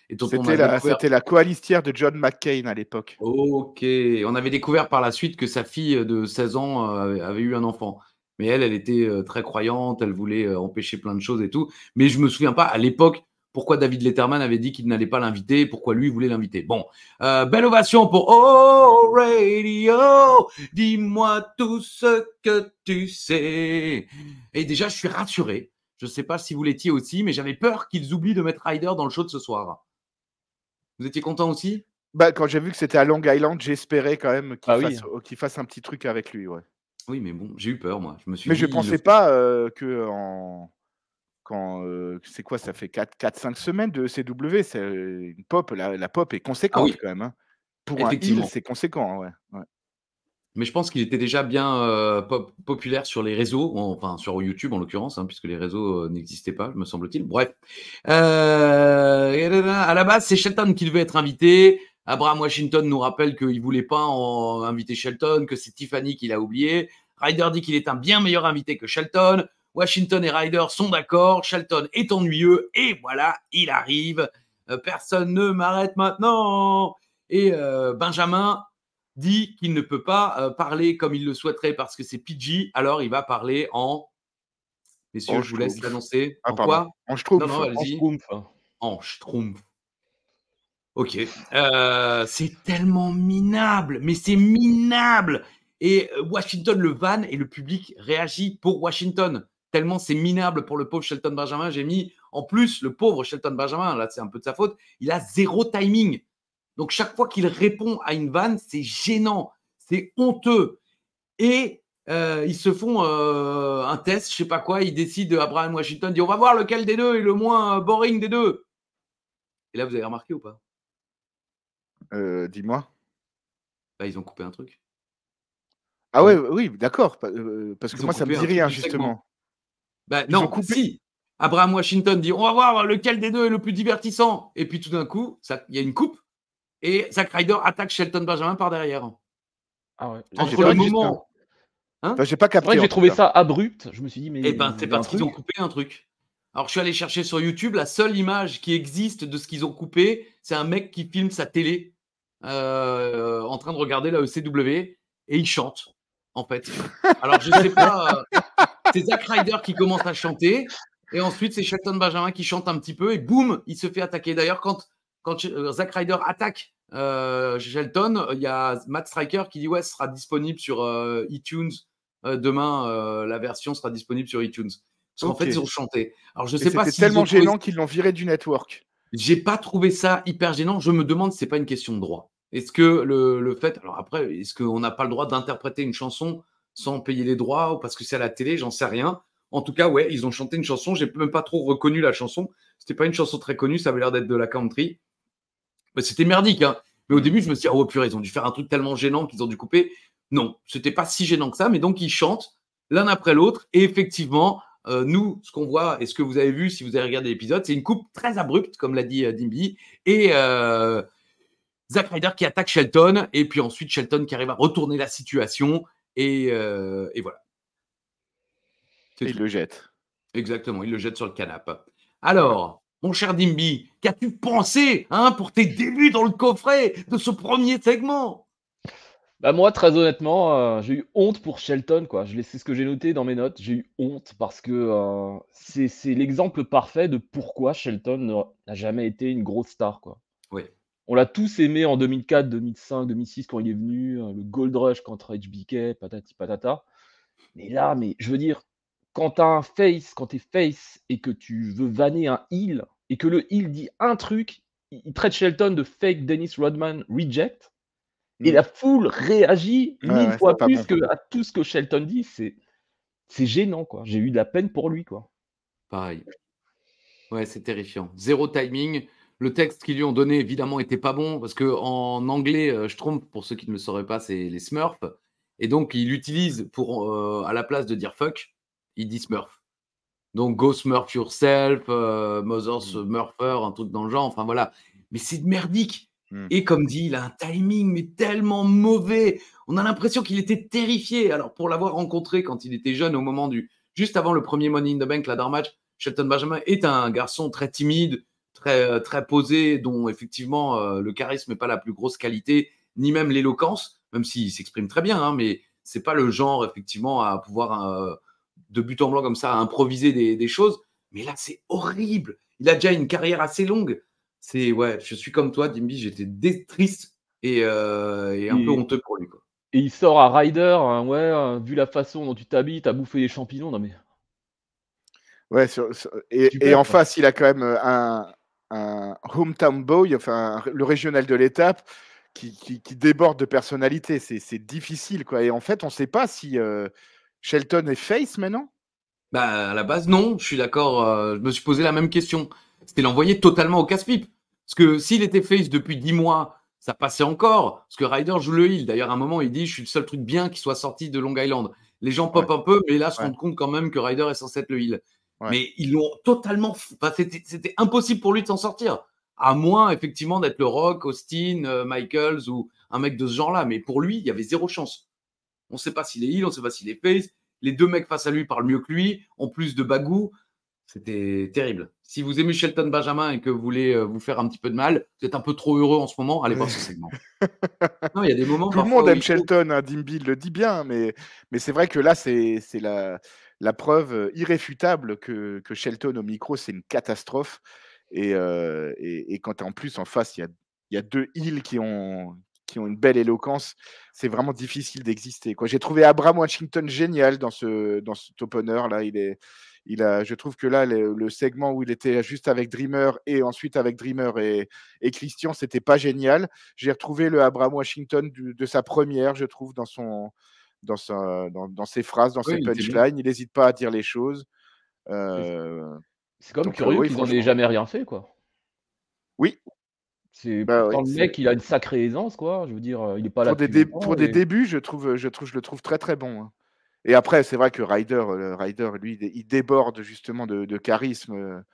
Et dont on avait découvert... C'était la coalistière de John McCain à l'époque. Ok. On avait découvert par la suite que sa fille de 16 ans avait eu un enfant. Mais elle était très croyante, elle voulait empêcher plein de choses et tout. Mais je me souviens pas à l'époque pourquoi David Letterman avait dit qu'il n'allait pas l'inviter, pourquoi lui voulait l'inviter. Bon, belle ovation pour Oh Radio, dis-moi tout ce que tu sais. Et déjà, je suis rassuré. Je ne sais pas si vous l'étiez aussi, mais j'avais peur qu'ils oublient de mettre Ryder dans le show de ce soir. Vous étiez content aussi? Bah, quand j'ai vu que c'était à Long Island, j'espérais quand même qu'il oui. fasse un petit truc avec lui. Ouais. Oui, mais bon, j'ai eu peur, moi. Je me suis Mais dit, je pensais pas c'est quoi, ça fait 4-5 semaines de CW, c'est une pop, la pop est conséquente quand même. Hein. Pour un heel, c'est conséquent. Ouais. Ouais. Mais je pense qu'il était déjà bien populaire sur les réseaux, enfin sur YouTube en l'occurrence, hein, puisque les réseaux n'existaient pas, me semble-t-il. Bref. À la base, c'est Shelton qui devait être invité. Abraham Washington nous rappelle qu'il ne voulait pas inviter Shelton, que c'est Tiffany qui l'a oublié. Ryder dit qu'il est un bien meilleur invité que Shelton. Washington et Ryder sont d'accord. Shelton est ennuyeux. Et voilà, il arrive. Personne ne m'arrête maintenant. Et Benjamin dit qu'il ne peut pas parler comme il le souhaiterait parce que c'est PG. Alors, il va parler en... Messieurs, je vous laisse l'annoncer. En quoi? En Schtroumpf. Non, allez-y. En Schtroumpf. Ok. C'est tellement minable, mais c'est minable. Et Washington le vanne et le public réagit pour Washington. Tellement c'est minable pour le pauvre Shelton Benjamin. J'ai mis, en plus, le pauvre Shelton Benjamin, là c'est un peu de sa faute, il a 0 timing. Donc chaque fois qu'il répond à une vanne, c'est gênant, c'est honteux. Et ils se font un test, je sais pas quoi, ils décident, Abraham Washington dit on va voir lequel des deux est le moins boring des deux. Et là, vous avez remarqué ou pas? Dis-moi. Bah, ils ont coupé un truc. Ah ouais, oui, d'accord. Parce que moi, ça me dit rien, justement. Bah, non, si. Abraham Washington dit on va voir lequel des deux est le plus divertissant. Et puis tout d'un coup, il y a une coupe et Zack Ryder attaque Shelton Benjamin par derrière. Ah ouais. Entre le moment. Enfin, j'ai pas C'est vrai capté. que j'ai trouvé ça abrupt. Je me suis dit, mais. Eh ben, c'est il y a un parce qu'ils ont truc. coupé un truc. Alors, je suis allé chercher sur YouTube. La seule image qui existe de ce qu'ils ont coupé, c'est un mec qui filme sa télé en train de regarder la ECW et il chante, en fait. Alors, je sais pas. C'est Zack Ryder qui commence à chanter et ensuite, c'est Shelton Benjamin qui chante un petit peu et boum, il se fait attaquer. D'ailleurs, quand Zack Ryder attaque Shelton, il y a Matt Striker qui dit ouais, ce sera disponible sur iTunes demain. La version sera disponible sur iTunes. Parce qu'en fait, ils ont chanté. Alors, je sais pas si c'était tellement gênant qu'ils l'ont viré du network. J'ai pas trouvé ça hyper gênant. Je me demande si c'est pas une question de droit. Est-ce que le fait, alors après, est-ce qu'on n'a pas le droit d'interpréter une chanson sans payer les droits ou parce que c'est à la télé, j'en sais rien. En tout cas, ouais, ils ont chanté une chanson. J'ai même pas trop reconnu la chanson. C'était pas une chanson très connue. Ça avait l'air d'être de la country. Mais c'était merdique, hein. Mais au début, je me suis dit, oh purée, ils ont dû faire un truc tellement gênant qu'ils ont dû couper. Non, c'était pas si gênant que ça. Mais donc, ils chantent l'un après l'autre. Et effectivement, nous, ce qu'on voit et ce que vous avez vu si vous avez regardé l'épisode, c'est une coupe très abrupte, comme l'a dit Dimby. Et Zack Ryder qui attaque Shelton. Et puis ensuite, Shelton qui arrive à retourner la situation. Et voilà. Et il le jette. Exactement, il le jette sur le canapé. Alors, mon cher Dimby, qu'as-tu pensé pour tes débuts dans le coffret de ce premier segment? Bah moi, très honnêtement, j'ai eu honte pour Shelton, quoi. C'est ce que j'ai noté dans mes notes. J'ai eu honte parce que c'est l'exemple parfait de pourquoi Shelton n'a jamais été une grosse star, quoi. Oui. On l'a tous aimé en 2004, 2005, 2006 quand il est venu, le Gold Rush contre HBK, patati patata. Mais là, je veux dire, quand t'es face et que tu veux vanner un heel et que le heel dit un truc, il traite Shelton de fake Dennis Rodman reject. Et la foule réagit 1000 fois plus à tout ce que Shelton dit. C'est gênant, quoi. J'ai eu de la peine pour lui, quoi. Pareil. Ouais, c'est terrifiant. Zéro timing. Le texte qu'ils lui ont donné, évidemment, était pas bon parce qu'en anglais, je trompe, pour ceux qui ne le sauraient pas, c'est les Smurfs. Et donc, il l'utilise à la place de dire fuck, il dit Smurf. Donc, go Smurf yourself, Mother Smurfer, un truc dans le genre. Enfin, voilà. Mais c'est merdique. Et comme dit, il a un timing, mais tellement mauvais. On a l'impression qu'il était terrifié. Alors, pour l'avoir rencontré quand il était jeune, juste avant le premier Money in the Bank, ladder match, Shelton Benjamin est un garçon très timide, très, très posé, dont effectivement le charisme n'est pas la plus grosse qualité, ni même l'éloquence, même s'il s'exprime très bien, hein, mais c'est pas le genre, effectivement, à pouvoir, de but en blanc comme ça, à improviser des choses. Mais là, c'est horrible. Il a déjà une carrière assez longue. Ouais, je suis comme toi, Dimby, j'étais triste et un peu honteux pour lui, quoi. Et il sort à Ryder, ouais, vu la façon dont tu t'habilles, t'as bouffé les champignons. Non mais. Ouais, et en face, il a quand même un hometown boy, enfin le régional de l'étape, qui déborde de personnalité. C'est difficile, quoi. Et en fait, on ne sait pas si Shelton est face maintenant. Bah, à la base, non, je suis d'accord. Je me suis posé la même question. C'était l'envoyer totalement au casse-pipe. Parce que s'il était face depuis 10 mois, ça passait encore. Parce que Ryder joue le heel. D'ailleurs, à un moment, il dit « Je suis le seul truc bien qui soit sorti de Long Island ». Les gens popent un peu, mais là, se rendent compte quand même que Ryder est censé être le heel. Ouais. Mais ils l'ont totalement... Enfin, c'était impossible pour lui de s'en sortir. À moins, effectivement, d'être le Rock, Austin, Michaels ou un mec de ce genre-là. Mais pour lui, il y avait zéro chance. On ne sait pas s'il est heel, on ne sait pas s'il est face. Les deux mecs face à lui parlent mieux que lui, en plus de bagou. C'était terrible. Si vous aimez Shelton Benjamin et que vous voulez vous faire un petit peu de mal, vous êtes un peu trop heureux en ce moment, allez voir ce segment. Non, il y a des moments. Tout le monde aime Shelton, hein, Dimby le dit bien, mais c'est vrai que là, c'est la preuve irréfutable que Shelton au micro, c'est une catastrophe. Et quand en plus en face, il y a deux heels qui ont une belle éloquence, c'est vraiment difficile d'exister. J'ai trouvé Abraham Washington génial dans cet opener là. Je trouve que là, le segment où il était juste avec Dreamer et ensuite avec Dreamer et Christian, c'était pas génial. J'ai retrouvé le Abraham Washington de sa première, je trouve, dans ses phrases, dans ses punchlines. Il n'hésite pas à dire les choses. C'est quand même curieux qu'ils n'en aient jamais rien fait, quoi. Oui. Pourtant, le mec, il a une sacrée aisance, quoi. Je veux dire, il n'est pas là pour des débuts, je le trouve très très bon. Hein. Et après, c'est vrai que Ryder, lui, il déborde justement de charisme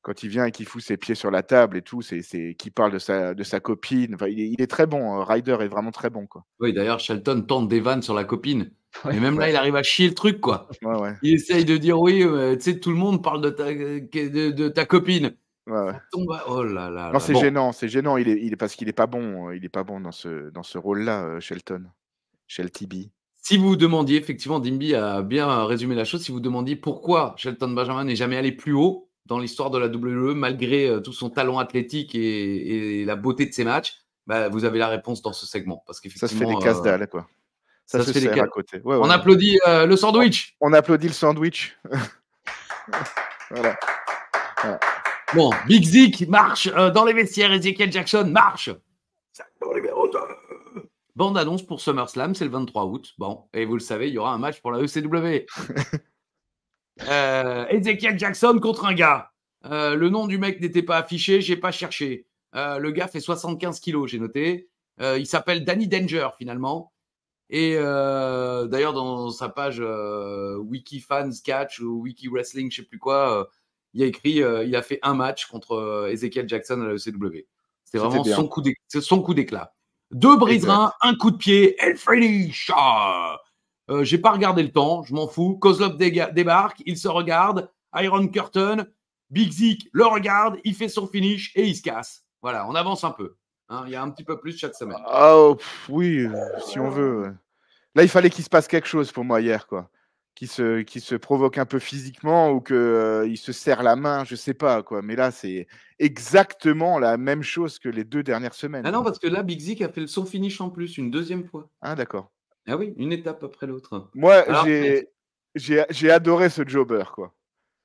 quand il vient et qu'il fout ses pieds sur la table et tout. Qu'il parle de sa copine. Enfin, il est très bon. Ryder est vraiment très bon, quoi. Oui, d'ailleurs, Shelton tente des vannes sur la copine. Ouais. Et même là, il arrive à chier le truc, quoi. Ouais. Il essaye de dire oui, tu sais, tout le monde parle de ta copine. Ouais. Ça tombe oh là là. Non, c'est Bon. gênant. C'est gênant. Il est parce qu'il est pas bon. Il est pas bon dans ce rôle-là, Shelton. Shelty. Si vous vous demandiez, effectivement, Dimby a bien résumé la chose, si vous demandiez pourquoi Shelton Benjamin n'est jamais allé plus haut dans l'histoire de la WWE, malgré tout son talent athlétique et la beauté de ses matchs, bah, vous avez la réponse dans ce segment. Parce Ça se fait des qu'effectivement, casse-dalles, quoi. Ça se fait des sert à côté. Ouais, on ouais. applaudit le sandwich. On applaudit le sandwich. Voilà. Bon, Big Zeke marche dans les vestiaires, Ezekiel Jackson marche. Numéro 2. Bande annonce pour SummerSlam, c'est le 23 août. Bon, et vous le savez, il y aura un match pour la ECW. Ezekiel Jackson contre un gars. Le nom du mec n'était pas affiché, j'ai pas cherché. Le gars fait 75 kilos, j'ai noté. Il s'appelle Danny Danger, finalement. Et d'ailleurs, dans sa page Wiki Fans Catch ou Wiki Wrestling, je sais plus quoi, il a écrit il a fait un match contre Ezekiel Jackson à la ECW. C'était vraiment son coup d'éclat. 2 brise-reins, un coup de pied, et le finish. J'ai pas regardé le temps, je m'en fous. Kozlov débarque, il se regarde. Iron Curtain, Big Zeke le regarde, il fait son finish et il se casse. Voilà, on avance un peu. Hein, il y a un petit peu plus chaque semaine. Oui, si on veut. Ouais. Là, il fallait qu'il se passe quelque chose pour moi hier, quoi. Qui se provoque un peu physiquement ou qu'il se serre la main, je sais pas, quoi. Mais là, c'est exactement la même chose que les 2 dernières semaines. Ah non, parce que là, Big Zeke a fait son finish en plus, une deuxième fois. Ah, d'accord. Ah oui, une étape après l'autre. Moi, j'ai adoré ce jobber, quoi.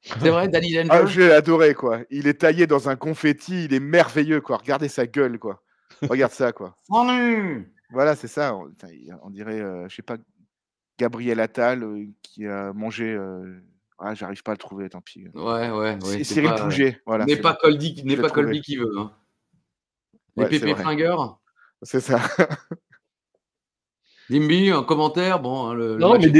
C'est vrai, Danny Danger. Ah, j'ai adoré, quoi. Il est taillé dans un confetti, il est merveilleux, quoi. Regardez sa gueule, quoi. Regarde ça, quoi. Voilà, c'est ça. On dirait, je sais pas, Gabriel Attal qui a mangé. J'arrive pas à le trouver, tant pis. Ouais. Cyril Pouget, voilà. N'est pas Colby qui veut. Hein. Les Pépé Fringers. C'est ça. Dimby, un commentaire. Bon, non, mais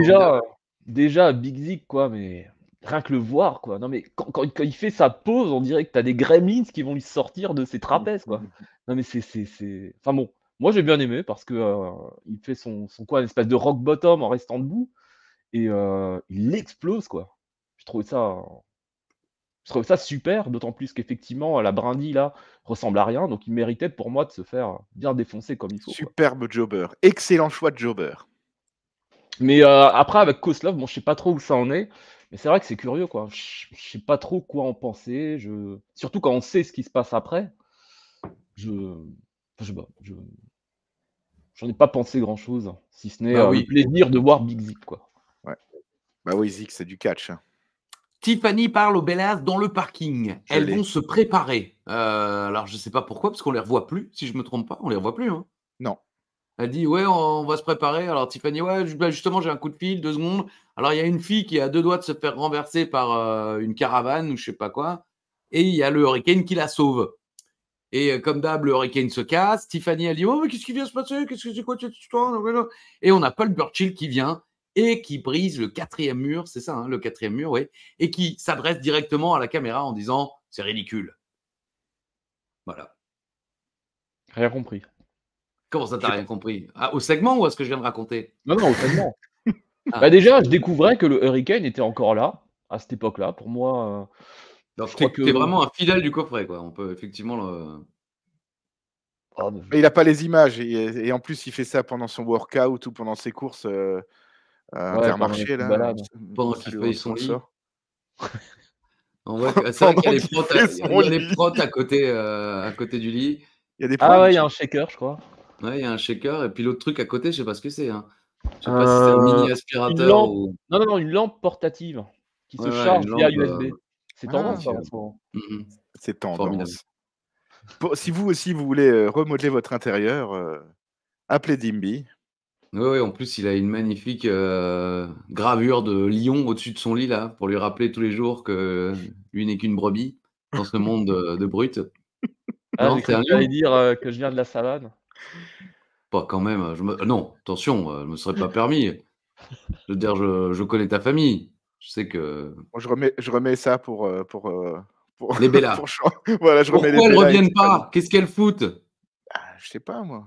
déjà Big Zeke, quoi, mais rien que le voir, quoi. Non, mais quand il fait sa pause, on dirait que t'as des gremlins qui vont lui sortir de ses trapèzes, quoi. Non, mais c'est. Enfin bon, moi j'ai bien aimé parce que il fait son quoi, une espèce de rock bottom en restant debout et il explose, quoi. Je trouvais ça super, d'autant plus qu'effectivement la brindille là ressemble à rien, donc il méritait pour moi de se faire bien défoncer comme il faut. Superbe jobber, excellent choix de jobber. Mais après avec Kozlov, bon, je sais pas trop où ça en est, mais c'est vrai que c'est curieux, quoi. Je sais pas trop quoi en penser. Surtout quand on sait ce qui se passe après. J'en ai pas pensé grand chose, si ce n'est le plaisir de voir Big Zeke, quoi. Ouais. Bah oui, Zeke, c'est du catch. Tiffany parle aux Bellas dans le parking. Elles vont se préparer. Alors, je ne sais pas pourquoi, parce qu'on ne les revoit plus, si je ne me trompe pas. On ne les revoit plus. Hein. Non. Elle dit, ouais, on va se préparer. Alors, Tiffany, ouais, justement, j'ai un coup de fil, 2 secondes. Alors, il y a une fille qui est à 2 doigts de se faire renverser par une caravane ou je ne sais pas quoi. Et il y a le Hurricane qui la sauve. Et comme d'hab, le Hurricane se casse. Tiffany, elle dit, oh, mais qu'est-ce qui vient se passer? C'est quoi cette histoire? Et on a Paul Burchill qui vient et qui brise le 4e mur, c'est ça, hein, le 4e mur, oui, et qui s'adresse directement à la caméra en disant « c'est ridicule ». Voilà. Rien compris. Comment ça, t'as rien compris? Au segment ou à ce que je viens de raconter? Non, au segment. Bah déjà, je découvrais que le Hurricane était encore là, à cette époque-là. Pour moi, donc, t'es vraiment un fidèle du coffret, quoi. On peut effectivement le... Il n'a pas les images, et en plus, il fait ça pendant son workout ou pendant ses courses Intermarché, là. Pendant qu'il fait son lit. On voit que c'est vrai qu'il y a les protes à côté du lit. Il y a des il y a un shaker, je crois. Ouais, il y a un shaker, et puis l'autre truc à côté, je sais pas ce que c'est. Hein. Je sais pas si c'est un mini aspirateur ou... Non, une lampe portative qui se charge via USB. C'est tendance, ça, en ce moment. C'est tendance. Si vous aussi, vous voulez remodeler votre intérieur, appelez Dimby. Oui, en plus, il a une magnifique gravure de lion au-dessus de son lit, là, pour lui rappeler tous les jours que lui n'est qu'une brebis dans ce monde de brutes. Non, j'ai cru que tu allais dire que je viens de la savane. Pas quand même. Non, attention, je ne me serais pas permis. Je veux dire, je connais ta famille. Je sais que Bon, je remets ça pour les Bellas. voilà, je remets les Pourquoi elles Bella et reviennent Tiffany. pas? Qu'est-ce qu'elles foutent? Ah, je sais pas moi.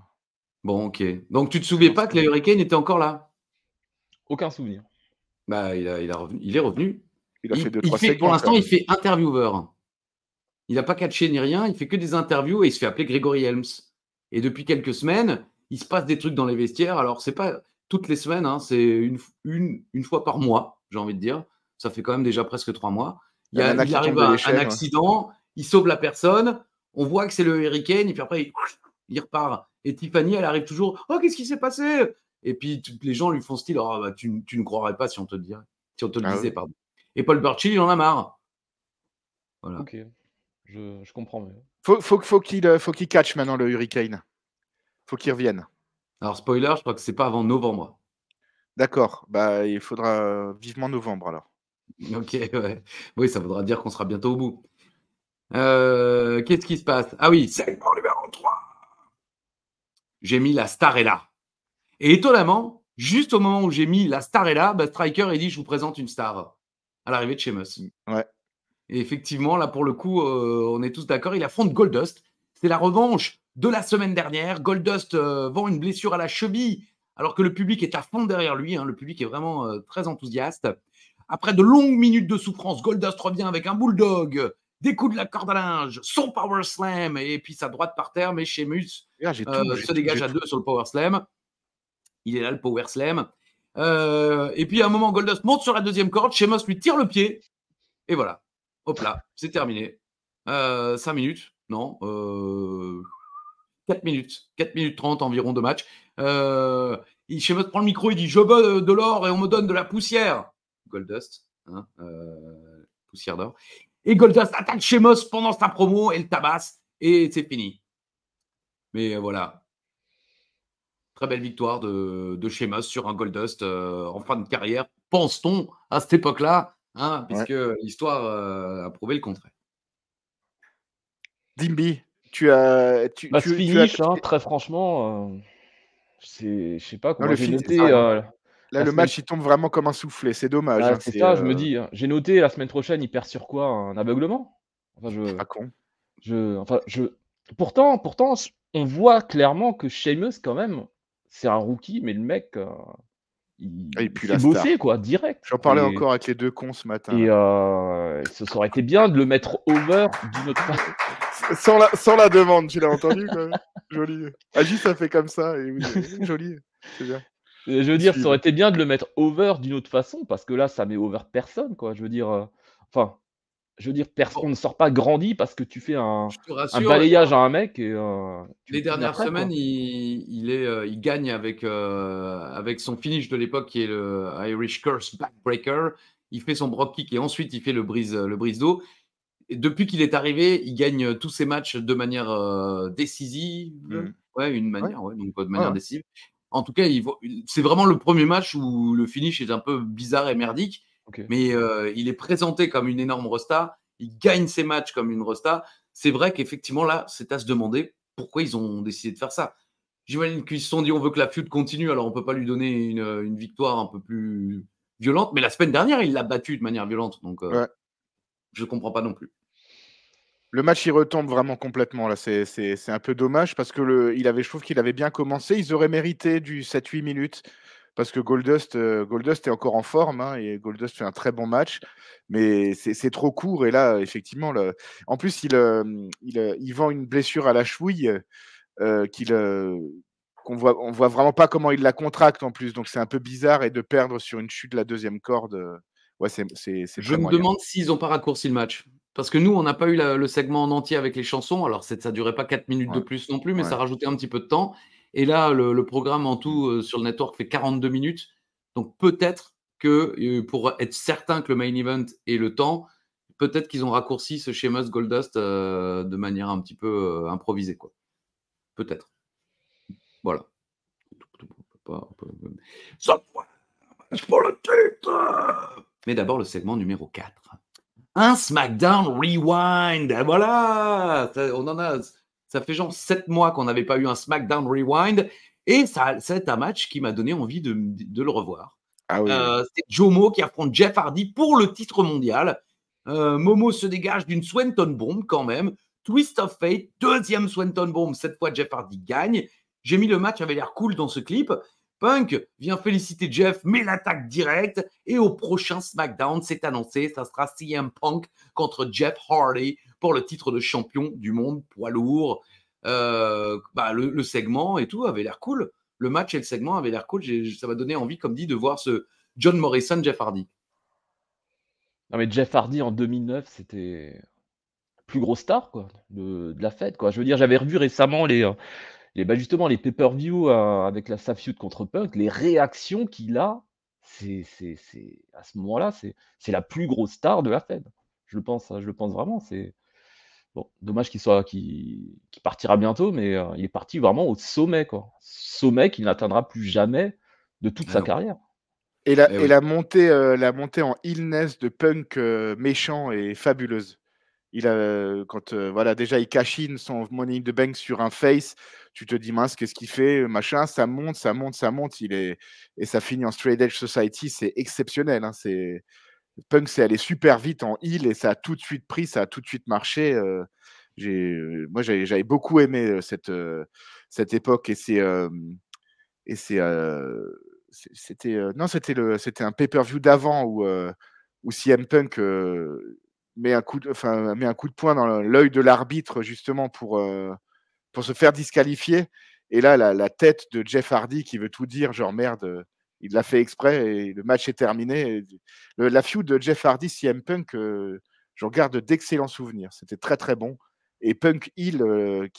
Bon, ok. Donc tu te souviens J'en pas sais que les rien. Hurricanes étaient encore là? Aucun souvenir. Bah, il est revenu. Il a fait Il 2-3 fait, pour segments quand l'instant, il même. fait intervieweur. Il n'a pas catché ni rien, il fait que des interviews et il se fait appeler Gregory Helms. Et depuis quelques semaines, il se passe des trucs dans les vestiaires. Alors, c'est pas toutes les semaines, hein, c'est une fois par mois, j'ai envie de dire. Ça fait quand même déjà presque 3 mois. La nana Il qui tombe arrive de à un l'échelle, ouais. accident, il sauve la personne, on voit que c'est le Hurricane, et puis après, il repart. Et Tiffany, elle arrive toujours, oh, qu'est-ce qui s'est passé? Et puis, les gens lui font style, oh, bah, tu ne croirais pas si on te le dirait. Si on te le Ah disait, ouais. pardon. Et Paul Burchill, il en a marre. Voilà. Ok, je comprends mieux. Faut qu'il catch maintenant le Hurricane. Faut qu'il revienne. Alors, spoiler, je crois que c'est pas avant novembre. D'accord. Bah, il faudra vivement novembre alors. Ok, ouais. Oui, ça voudra dire qu'on sera bientôt au bout. Qu'est-ce qui se passe? Ah oui, segment numéro 3. J'ai mis la star est là. Et étonnamment, juste au moment où j'ai mis la star est là, bah, Striker, il dit je vous présente une star à l'arrivée de Sheamus. Ouais. Et effectivement, là, pour le coup, on est tous d'accord, il affronte Goldust. C'est la revanche de la semaine dernière. Goldust vend une blessure à la cheville, alors que le public est à fond derrière lui. Hein. Le public est vraiment très enthousiaste. Après de longues minutes de souffrance, Goldust revient avec un bulldog, des coups de la corde à linge, son power slam, et puis sa droite par terre, mais Sheamus se dégage à 2 sur le power slam. Il est là, le power slam. Et puis, à un moment, Goldust monte sur la deuxième corde, Sheamus lui tire le pied, et voilà. Hop là, c'est terminé. 5 minutes, non, 4 minutes. 4 minutes 30 environ de match. Sheamus prend le micro, il dit « Je veux de l'or et on me donne de la poussière ». Goldust, hein, poussière d'or. Et Goldust attaque Sheamus pendant sa promo et le tabasse, et c'est fini. Mais voilà. Très belle victoire de Sheamus sur un Goldust en fin de carrière, pense-t-on, à cette époque-là, hein, puisque l'histoire a prouvé le contraire. Dimby, tu as. Bah, ce finish, hein, très franchement, je sais pas Non, comment le j'ai fil, noté là, la le semaine. match, il tombe vraiment comme un soufflé. C'est dommage. Bah, Hein, c'est c'est ça, je me dis, hein. J'ai noté la semaine prochaine, il perd sur quoi? Un aveuglement? Enfin, pas con. enfin, pourtant, on voit clairement que Sheamus, quand même, c'est un rookie, mais le mec, Et il puis fait la bosser, star. quoi, direct. J'en parlais encore avec les deux cons ce matin. Et ça aurait été bien de le mettre over d'une autre façon. Sans la demande, tu l'as entendu quand même. Joli. Agi, ça fait comme ça. Et oui, joli. C'est bien. Je veux dire, ça aurait été bien de le mettre over d'une autre façon, parce que là, ça met over personne, quoi. Je veux dire, enfin, on ne sort pas grandi parce que tu fais un Je te rassure, balayage à un mec et tu les le finis dernières après, quoi. semaines, il gagne avec son finish de l'époque qui est le Irish Curse Backbreaker. Il fait son Brock Kick et ensuite il fait le brise-dos. Et depuis qu'il est arrivé, il gagne tous ses matchs de manière décisive. Ouais, une manière, donc pas de manière décisive. En tout cas, c'est vraiment le premier match où le finish est un peu bizarre et merdique. Okay. Mais il est présenté comme une énorme rosta. Il gagne ses matchs comme une rosta. C'est vrai qu'effectivement, là, c'est à se demander pourquoi ils ont décidé de faire ça. J'imagine qu'ils se sont dit on veut que la feud continue, alors on ne peut pas lui donner une victoire un peu plus violente. Mais la semaine dernière, il l'a battu de manière violente. Donc, je ne comprends pas non plus. Le match, il retombe vraiment complètement. Là, c'est un peu dommage parce que je trouve qu'il avait bien commencé. Ils auraient mérité du 7-8 minutes parce que Goldust est encore en forme, hein, et Goldust fait un très bon match. Mais c'est trop court. Et là, effectivement, en plus, il vend une blessure à la cheville on voit vraiment pas comment il la contracte en plus. Donc, c'est un peu bizarre. Et de perdre sur une chute de la deuxième corde, c'est Je me demande s'ils n'ont pas raccourci le match. Parce que nous, on n'a pas eu le segment en entier avec les chansons. Alors, ça ne durait pas 4 minutes de plus non plus, mais ça rajoutait un petit peu de temps. Et là, le programme en tout sur le network fait 42 minutes. Donc, peut-être que pour être certain que le main event ait le temps, peut-être qu'ils ont raccourci ce Sheamus Goldust de manière un petit peu improvisée, quoi. Peut-être. Voilà. Mais d'abord, le segment numéro 4. Un SmackDown Rewind. Voilà. Ça fait genre 7 mois qu'on n'avait pas eu un SmackDown Rewind. Et c'est un match qui m'a donné envie de le revoir. Ah oui, oui. C'est Jomo qui affronte Jeff Hardy pour le titre mondial. Momo se dégage d'une Swanton Bomb quand même. Twist of Fate, deuxième Swanton Bomb. Cette fois, Jeff Hardy gagne. J'ai mis le match, avait l'air cool dans ce clip. Punk vient féliciter Jeff, mais l'attaque directe. Et au prochain SmackDown, c'est annoncé, ça sera CM Punk contre Jeff Hardy pour le titre de champion du monde poids lourd. Le segment et tout avait l'air cool. Le match et le segment avaient l'air cool. Ça m'a donné envie, comme dit, de voir ce John Morrison, Jeff Hardy. Non, mais Jeff Hardy en 2009, c'était la plus grosse star quoi, de la fête. Quoi. Je veux dire, j'avais revu récemment justement les pay-per-view avec la Feud contre Punk, les réactions qu'il a, à ce moment-là, c'est la plus grosse star de la fête. Je le pense vraiment. C'est bon, dommage qu'il partira bientôt, mais il est parti vraiment au sommet, quoi. Sommet qu'il n'atteindra plus jamais de toute sa carrière. Et la montée en illness de Punk méchant est fabuleuse. Il a voilà, déjà il cash in son Money in the Bank sur un face, tu te dis mince qu'est-ce qu'il fait, machin, ça monte, et ça finit en Straight Edge Society, c'est exceptionnel. Hein, Punk c'est allé super vite en heel et ça a tout de suite pris, ça a tout de suite marché. Moi j'avais beaucoup aimé cette époque et c'était un pay-per-view d'avant où CM Punk met un coup de poing dans l'œil de l'arbitre justement pour se faire disqualifier. Et là, la tête de Jeff Hardy qui veut tout dire, genre merde, il l'a fait exprès et le match est terminé. La feud de Jeff Hardy, CM Punk, j'en garde d'excellents souvenirs. C'était très très bon. Et Punk heel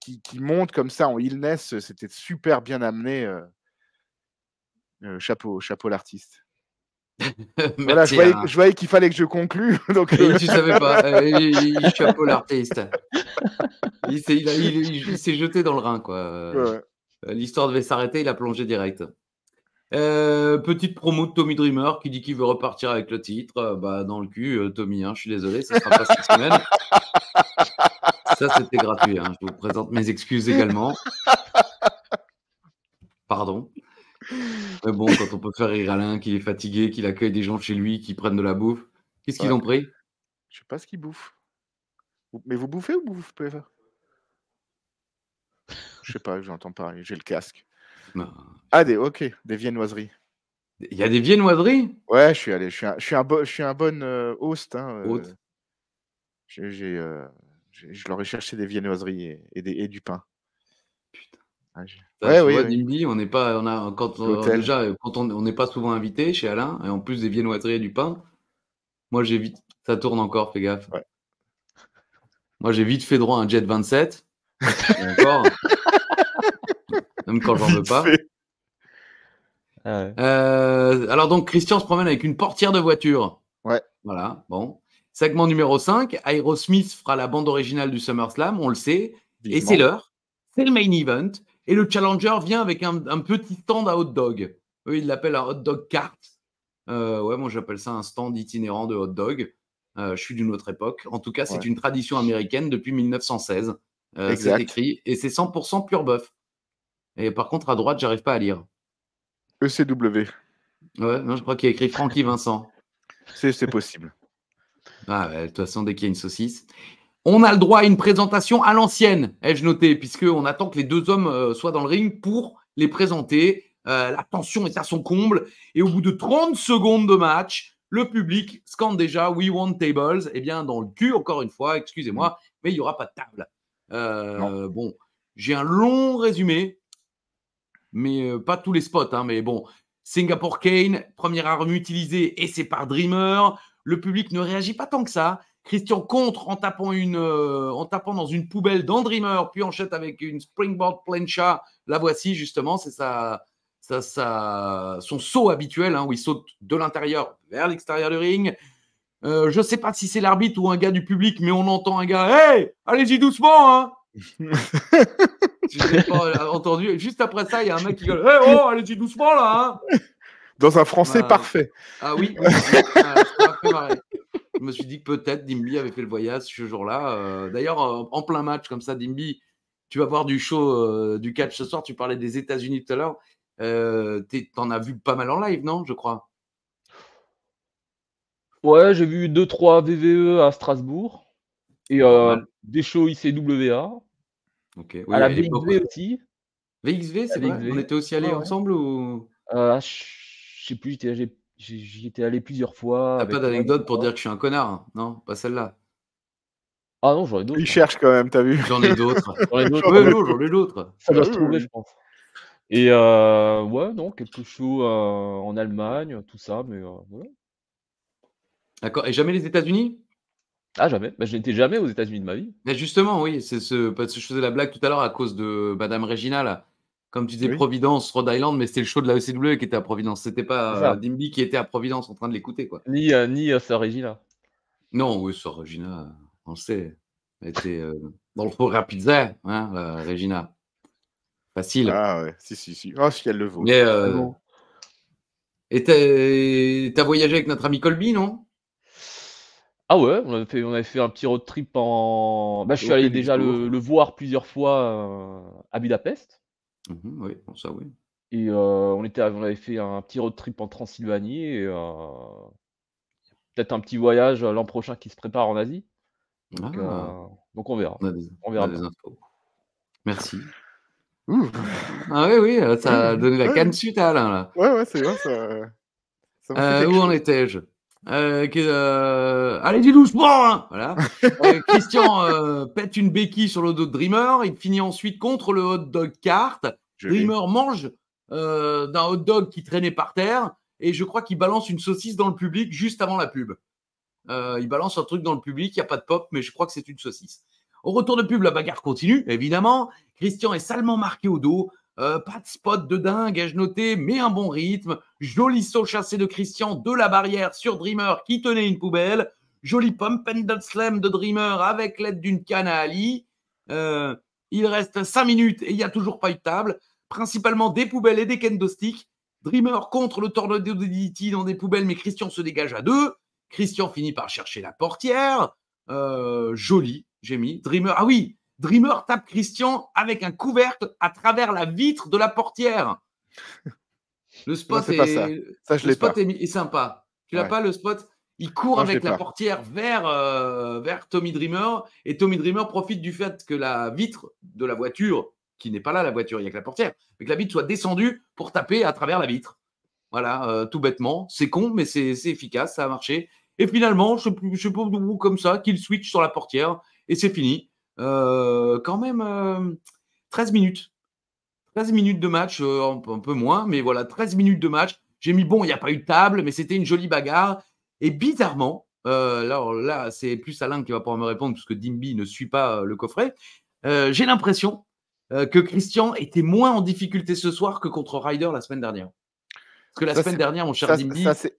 qui monte comme ça en illness, c'était super bien amené. Chapeau l'artiste. Voilà, je voyais qu'il fallait que je conclue. Donc, et tu savais pas. Chapeau l'artiste. Il s'est jeté dans le Rhin, quoi. Ouais. L'histoire devait s'arrêter, il a plongé direct. Petite promo de Tommy Dreamer qui dit qu'il veut repartir avec le titre. Dans le cul, Tommy, hein, je suis désolé, ça sera pas cette semaine. Ça, c'était gratuit. Hein. Je vous présente mes excuses également. Pardon. Mais bon, quand on peut faire rire Alain, qu'il est fatigué, qu'il accueille des gens chez lui, qui prennent de la bouffe, qu'est-ce qu'ils ont pris? Je sais pas ce qu'ils bouffent. Mais vous bouffez ou vous bouffez pas? Je sais pas, j'entends parler, j'ai le casque. Non. Des viennoiseries. Il y a des viennoiseries? Ouais, je suis allé. Je suis un bon host. Hein, je leur ai cherché des viennoiseries et du pain. Putain. Ouais, Dimby, on n'est pas, quand on n'est pas souvent invité chez Alain, et en plus des viennoiseries et du pain. Moi, j'ai vite, ça tourne encore, fais gaffe. Ouais. Moi, j'ai vite fait droit à un Jet 27. Encore. Même quand j'en veux pas. Alors donc, Christian se promène avec une portière de voiture. Ouais. Voilà, bon. Segment numéro 5, Aerosmith fera la bande originale du SummerSlam, on le sait. Vivement. Et c'est l'heure. C'est le main event. Et le challenger vient avec un petit stand à hot dog. Eux, ils l'appellent un hot dog cart. Moi, j'appelle ça un stand itinérant de hot dog. Je suis d'une autre époque. En tout cas, c'est une tradition américaine depuis 1916. C'est écrit. Et c'est 100% pur bœuf. Et par contre, à droite, j'arrive pas à lire. ECW. Ouais, non, je crois qu'il y a écrit Francky Vincent. C'est possible. De toute façon, dès qu'il y a une saucisse. On a le droit à une présentation à l'ancienne, ai-je noté, puisqu'on attend que les deux hommes soient dans le ring pour les présenter. La tension est à son comble. Et au bout de 30 secondes de match, le public scande déjà « We want tables ». Eh bien, dans le cul, encore une fois, excusez-moi, mais il n'y aura pas de table. Bon, j'ai un long résumé, mais pas tous les spots. Hein, mais bon, Singapore Kane, première arme utilisée, et c'est par Dreamer. Le public ne réagit pas tant que ça. Christian contre en tapant dans une poubelle dans Dreamer, puis enchaîne avec une springboard plancha. La voici justement, c'est son saut habituel, où il saute de l'intérieur vers l'extérieur du ring. Je ne sais pas si c'est l'arbitre ou un gars du public, mais on entend un gars « Hey, allez-y doucement hein !» Je n'ai pas entendu. Juste après ça, il y a un mec qui gueule « Hey, oh, allez-y doucement là hein !» Dans un français parfait. Ah oui, ça m'a fait marrer. Je me suis dit que peut-être Dimby avait fait le voyage ce jour-là. D'ailleurs, en plein match comme ça, Dimby, tu vas voir du show du catch ce soir. Tu parlais des États-Unis tout à l'heure. T'en as vu pas mal en live, non, je crois? Ouais, j'ai vu 2-3 VVE à Strasbourg et Normal. des shows ICWA, OK. à Oui, la à l'époque, VXV aussi. VXV, La c'est vrai? On VXV. était aussi Ouais, allés ouais. ensemble ou Je sais plus, j'y étais allé plusieurs fois t'as pas avec One, je d'anecdote pour crois. dire que je suis un connard? Hein? Non, pas celle-là? Ah non, j'en ai Il d'autres, hein. cherche quand même, t'as vu? J'en ai d'autres. J'en ai d'autres, J'en Ouais, ouais. ai non, d'autres. j'en ai d'autres. Ça Ah doit se oui, trouver, oui. je pense. Et ouais, non, quelques shows, en Allemagne, tout ça, mais voilà. D'accord et jamais les États-Unis? Ah jamais, bah, je n'étais jamais aux États-Unis de ma vie. Mais justement, oui, parce que je faisais la blague tout à l'heure à cause de madame Regina là. Comme tu disais Oui. Providence, Rhode Island, mais c'était le show de la ECW qui était à Providence. C'était C'est pas, ça. Dimby qui était à Providence en train de l'écouter, quoi. Ni Sœur Regina. Non, oui, ça Regina, on le sait. Elle était, dans le four à pizza, hein, Regina. Facile. Ah ouais, si, si, si. Oh, si elle le vaut. Mais, Mais bon. et tu voyagé avec notre ami Colby, non? Ah ouais, on avait fait un petit road trip je suis Au allé déjà Pénisbourg. le voir plusieurs fois, à Budapest Mmh, oui, bon ça oui. et on avait fait un petit road trip en Transylvanie et peut-être un petit voyage, l'an prochain qui se prépare en Asie. Donc heu, Ah, donc on verra. on a des On on a verra des bien. infos. Merci. Ouh. Ah oui, oui, Oui, ça a oui. donné la Ouais, canne suite à Alain, là. ouais, ouais, c'est vrai, ça m'a fait quelque Où en chose. étais-je? Allez, dis doucement, hein! Voilà. Christian pète une béquille sur le dos de Dreamer. Il finit ensuite contre le hot dog cart. Je l'ai. Dreamer mange d'un hot dog qui traînait par terre. Et je crois qu'il balance une saucisse dans le public juste avant la pub. Il balance un truc dans le public. Il n'y a pas de pop, mais je crois que c'est une saucisse. Au retour de pub, la bagarre continue, évidemment. Christian est salement marqué au dos. Pas de spot de dingue, ai-je noté, mais un bon rythme. Joli saut chassé de Christian de la barrière sur Dreamer qui tenait une poubelle. Joli pump and dump slam de Dreamer avec l'aide d'une canne à Ali. Il reste 5 minutes et il n'y a toujours pas eu de table. Principalement des poubelles et des kendo sticks. Dreamer contre le tornado de DDT dans des poubelles, mais Christian se dégage à 2. Christian finit par chercher la portière. Joli, j'ai mis. Dreamer, ah oui, Dreamer tape Christian avec un couvercle à travers la vitre de la portière. Le spot, Non, c'est pas ça. Ça, je le l'ai pas. spot est sympa. Tu l'as Ouais. pas, le spot? Il court Non, je l'ai avec la pas. portière vers Tommy Dreamer et Tommy Dreamer profite du fait que la vitre de la voiture, qui n'est pas là la voiture, il n'y a que la portière, mais que la vitre soit descendue pour taper à travers la vitre. Voilà, tout bêtement. C'est con, mais c'est efficace, ça a marché. Et finalement, je sais pas où, comme ça, qu'il switch sur la portière et c'est fini. Quand même 13 minutes. 13 minutes de match, un peu moins, mais voilà, 13 minutes de match. J'ai mis bon, il n'y a pas eu de table, mais c'était une jolie bagarre. Et bizarrement, alors là, c'est plus Alain qui va pouvoir me répondre, puisque Dimby ne suit pas le coffret. J'ai l'impression que Christian était moins en difficulté ce soir que contre Ryder la semaine dernière. Parce que la Ça, semaine c'est. dernière, mon cher Ça, Dimby, c'est.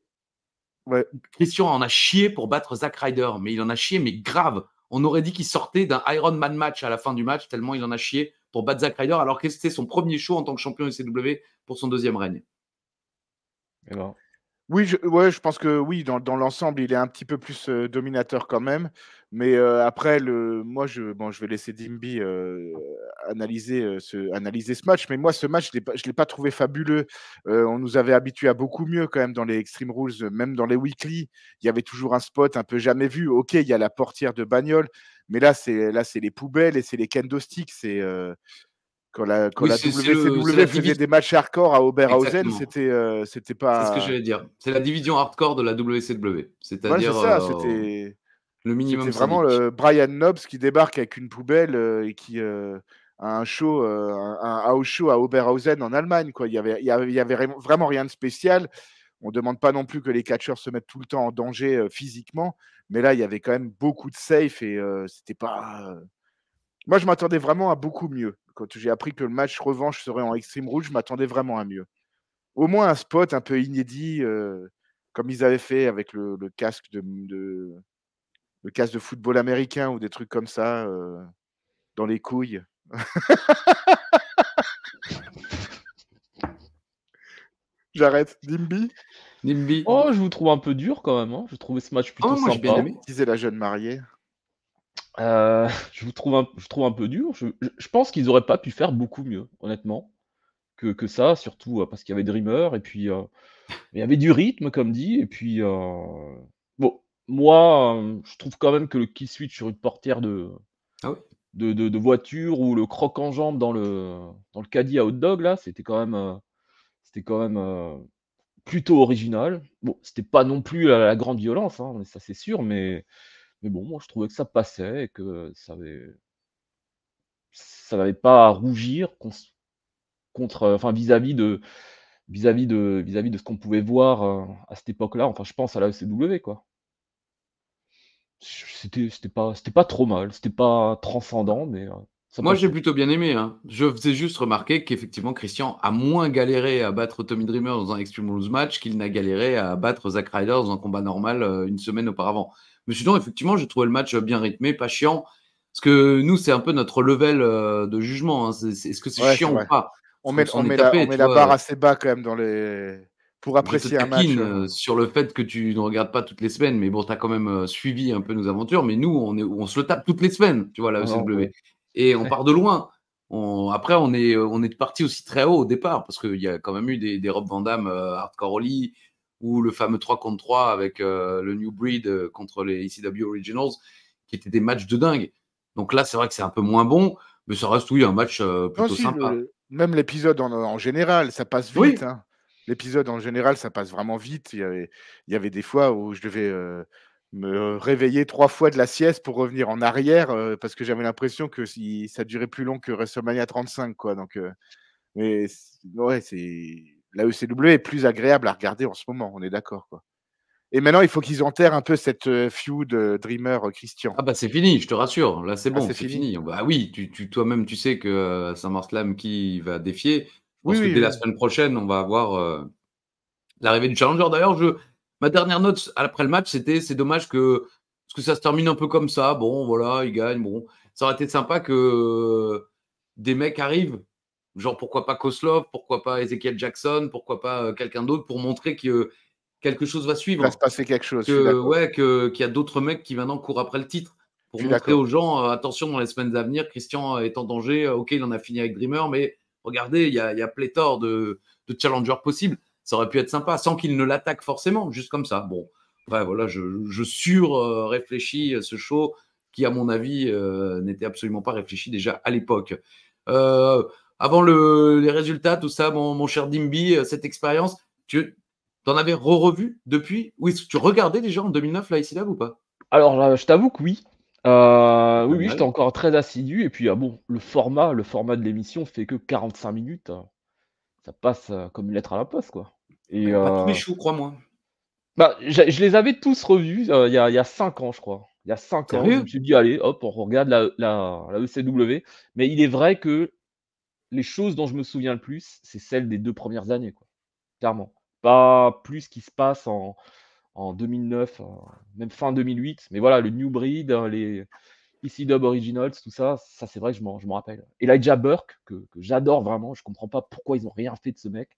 Ouais. Christian en a chié pour battre Zack Ryder, mais il en a chié, mais grave. On aurait dit qu'il sortait d'un Iron Man match à la fin du match, tellement il en a chié pour battre Zack Ryder, alors que c'était son premier show en tant que champion ECW pour son 2e règne. Et ben, Oui, je pense que oui, dans l'ensemble, il est un petit peu plus dominateur quand même. Mais après, moi, je vais laisser Dimby analyser ce match. Mais moi, ce match, je l'ai pas trouvé fabuleux. On nous avait habitués à beaucoup mieux quand même dans les Extreme Rules, même dans les weekly. Il y avait toujours un spot un peu jamais vu. Ok, il y a la portière de bagnole, mais là, c'est les poubelles et c'est les kendo sticks. Quand la Oui, c'est WCW la faisait division. des matchs hardcore à Oberhausen, Exactement. c'était C'est ce que pas. j'allais dire. C'est la division hardcore de la WCW, Ouais, c'est-à-dire c'est ça. le minimum C'était vraiment syndic. le Brian Knobs qui débarque avec une poubelle et qui a un show, un house show à Oberhausen en Allemagne, quoi. Il y avait vraiment rien de spécial. On ne demande pas non plus que les catcheurs se mettent tout le temps en danger physiquement, mais là, il y avait quand même beaucoup de safe et c'était pas. Moi, je m'attendais vraiment à beaucoup mieux. Quand j'ai appris que le match revanche serait en Extreme Rules, je m'attendais vraiment à mieux. Au moins un spot un peu inédit, comme ils avaient fait avec le casque le casque de football américain ou des trucs comme ça, dans les couilles. J'arrête. Dimby, Dimby. oh, je vous trouve un peu dur quand même, hein. J'ai trouvé ce match plutôt Moi j'ai bien sympa. aimé. disait la jeune mariée. Je trouve un peu dur. Je pense qu'ils auraient pas pu faire beaucoup mieux, honnêtement. que ça, surtout, parce qu'il y avait Dreamer et puis, il y avait du rythme comme dit et puis, bon, moi, je trouve quand même que le kill switch sur une portière Ah oui? de voiture ou le croc en jambe dans le caddie à hot dog là, c'était quand même, plutôt original. Bon, c'était pas non plus la grande violence, hein, ça c'est sûr, mais bon, moi je trouvais que ça passait et que ça n'avait pas à rougir contre, enfin vis-à-vis de ce qu'on pouvait voir, à cette époque-là. Enfin, je pense à la ECW, quoi. C'était pas trop mal, c'était pas transcendant, mais ça Moi, j'ai passait. plutôt bien aimé, hein. Je faisais juste remarquer qu'effectivement, Christian a moins galéré à battre Tommy Dreamer dans un Extreme Rules match qu'il n'a galéré à battre Zack Ryder dans un combat normal une semaine auparavant. Mais sinon, effectivement, j'ai trouvé le match bien rythmé, pas chiant. Parce que nous, c'est un peu notre level de jugement, hein. Est-ce que c'est Ouais, c'est chiant ou vrai. pas? On Faut met, s'en est tapé, on met tu la barre vois. assez bas quand même pour Je te apprécier un match. taquine sur le fait que tu ne regardes pas toutes les semaines, mais bon, tu as quand même suivi un peu nos aventures. Mais nous, on se le tape toutes les semaines, tu vois, la Non, non, ECW. ouais. Et on part de loin. Après, on est parti aussi très haut au départ, parce qu'il y a quand même eu des Rob Van Dam, Hardcore Holly, ou le fameux 3 contre 3 avec le New Breed contre les ECW Originals, qui étaient des matchs de dingue. Donc là, c'est vrai que c'est un peu moins bon, mais ça reste, oui, un match Non, plutôt si, sympa. même l'épisode en général, ça passe Oui, vite, hein. L'épisode en général, ça passe vraiment vite. Il y avait des fois où je devais me réveiller 3 fois de la sieste pour revenir en arrière parce que j'avais l'impression que si ça durait plus long que WrestleMania 35, quoi. Donc, mais ouais, la ECW est plus agréable à regarder en ce moment, on est d'accord, quoi. Et maintenant, il faut qu'ils enterrent un peu cette feud Dreamer Christian. ah bah c'est fini, je te rassure. Là, c'est Ah, bon, c'est c'est fini? fini. Bah oui, toi-même, tu sais que SummerSlam, qui va défier. Je Oui, pense que oui, dès la oui. semaine prochaine, on va avoir l'arrivée du challenger. D'ailleurs, ma dernière note après le match, c'était c'est dommage parce que ça se termine un peu comme ça. Bon, voilà, ils gagnent. Bon, ça aurait été sympa que des mecs arrivent. Genre, pourquoi pas Koslov, pourquoi pas Ezekiel Jackson, pourquoi pas quelqu'un d'autre pour montrer que quelque chose va Il va se suivre. passer quelque chose, je suis d'accord. Qu'il y a d'autres mecs qui maintenant courent après le titre Je pour suis montrer d'accord. aux gens, attention, dans les semaines à venir, Christian est en danger. Ok, il en a fini avec Dreamer, mais regardez, il y a pléthore de challengers possibles. Ça aurait pu être sympa, sans qu'il ne l'attaque forcément, juste comme ça. Bon, ouais, voilà, je sur-réfléchis ce show qui, à mon avis, n'était absolument pas réfléchi déjà à l'époque. Avant les résultats, tout ça, mon cher Dimby, cette expérience, tu en avais revu depuis? Oui, tu regardais déjà en 2009 la ICW ou pas? Alors, je t'avoue que oui. Pas Oui, oui, j'étais mal. encore très assidu et puis, bon, le format de l'émission fait que 45 minutes, ça passe, comme une lettre à la poste, quoi et Pas tous les shows, crois-moi. bah, je les avais tous revus, il y a 5 ans, je crois. Il y a 5 ans, je me Sérieux? suis dit: «Allez, hop, on regarde la ECW», mais il est vrai que les choses dont je me souviens le plus, c'est celles des 2 premières années, quoi, clairement. Pas plus ce qui se passe en 2009, même fin 2008, mais voilà, le New Breed, les ECW Originals, tout ça, ça c'est vrai que je m'en rappelle. Elijah Burke, que j'adore vraiment, je comprends pas pourquoi ils ont rien fait de ce mec,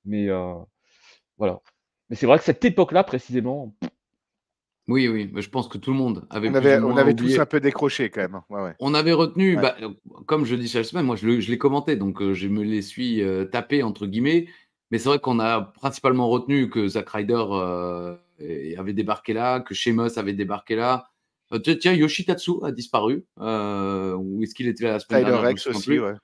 mais voilà. Mais c'est vrai que cette époque-là précisément, Oui, oui, mais je pense que tout le monde avait plus ou On moins avait tous un oublié. peu décroché quand même, hein. Ouais, ouais. On avait retenu, Ouais. bah, comme je dis chaque semaine, moi je l'ai commenté, donc je me les suis tapés entre guillemets. Mais c'est vrai qu'on a principalement retenu que Zack Ryder avait débarqué là, que Sheamus avait débarqué là. Tiens, Yoshitatsu a disparu. Ou est-ce qu'il était là la semaine Tyler dernière? Je me Rex souviens aussi, plus. ouais.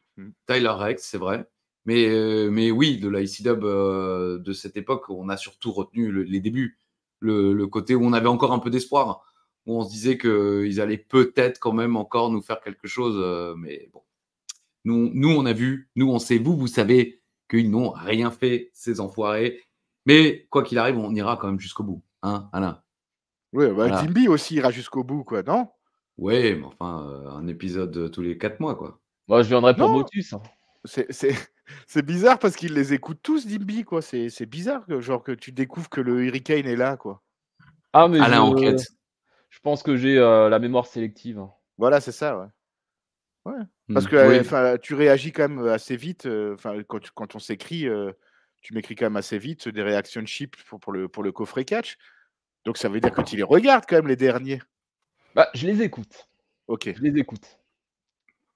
Tyler Rex, c'est vrai. Mais oui, de la ICW de cette époque, on a surtout retenu les débuts. Le côté où on avait encore un peu d'espoir, où on se disait qu'ils allaient peut-être quand même encore nous faire quelque chose. Mais bon, nous, on a vu, nous, on sait, vous savez qu'ils n'ont rien fait, ces enfoirés. Mais quoi qu'il arrive, on ira quand même jusqu'au bout. Hein, Alain? Ouais, bah, Voilà. Dimby aussi ira jusqu'au bout, quoi, non? Ouais, mais enfin, un épisode tous les 4 mois, quoi. moi je viendrais pour Non, Motus, hein. c'est c'est c'est bizarre parce qu'ils les écoutent tous, Dimby, quoi. C'est bizarre que genre que tu découvres que le Hurricane est là, quoi. Ah mais Alain enquête. je pense que j'ai, la mémoire sélective, hein. Voilà, c'est ça, ouais. Ouais. Parce que, Oui. enfin, tu réagis quand même assez vite, enfin, quand on s'écrit, tu m'écris quand même assez vite des reaction sheets pour le coffret catch. Donc ça veut dire que tu les regardes quand même les derniers? Bah, je les écoute, OK. je les écoute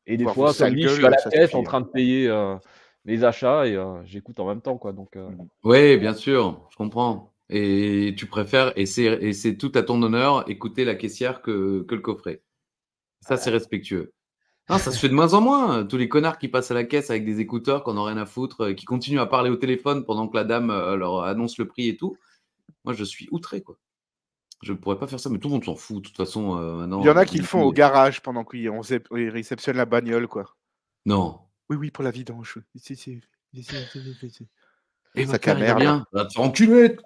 et des Voir vos fois, comme sales dit, je suis à gueules, la ça caisse en suffit, hein. train de payer, mes achats et j'écoute en même temps, quoi. Donc, Oui, bien sûr, je comprends. Et tu préfères, et c'est tout à ton honneur, écouter la caissière que le coffret. Ça, c'est respectueux. Non, ça se fait de moins en moins. Tous les connards qui passent à la caisse avec des écouteurs, qui n'en ont rien à foutre, qui continuent à parler au téléphone pendant que la dame leur annonce le prix et tout. Moi, je suis outré, quoi. Je ne pourrais pas faire ça, mais tout le monde s'en fout. De toute façon, maintenant. Il y en a qui le font au garage pendant qu'ils réceptionnent la bagnole, quoi. Non. Oui, pour la vidange. Et Sac votre à père, il va merde. bien. Va te faire enculer.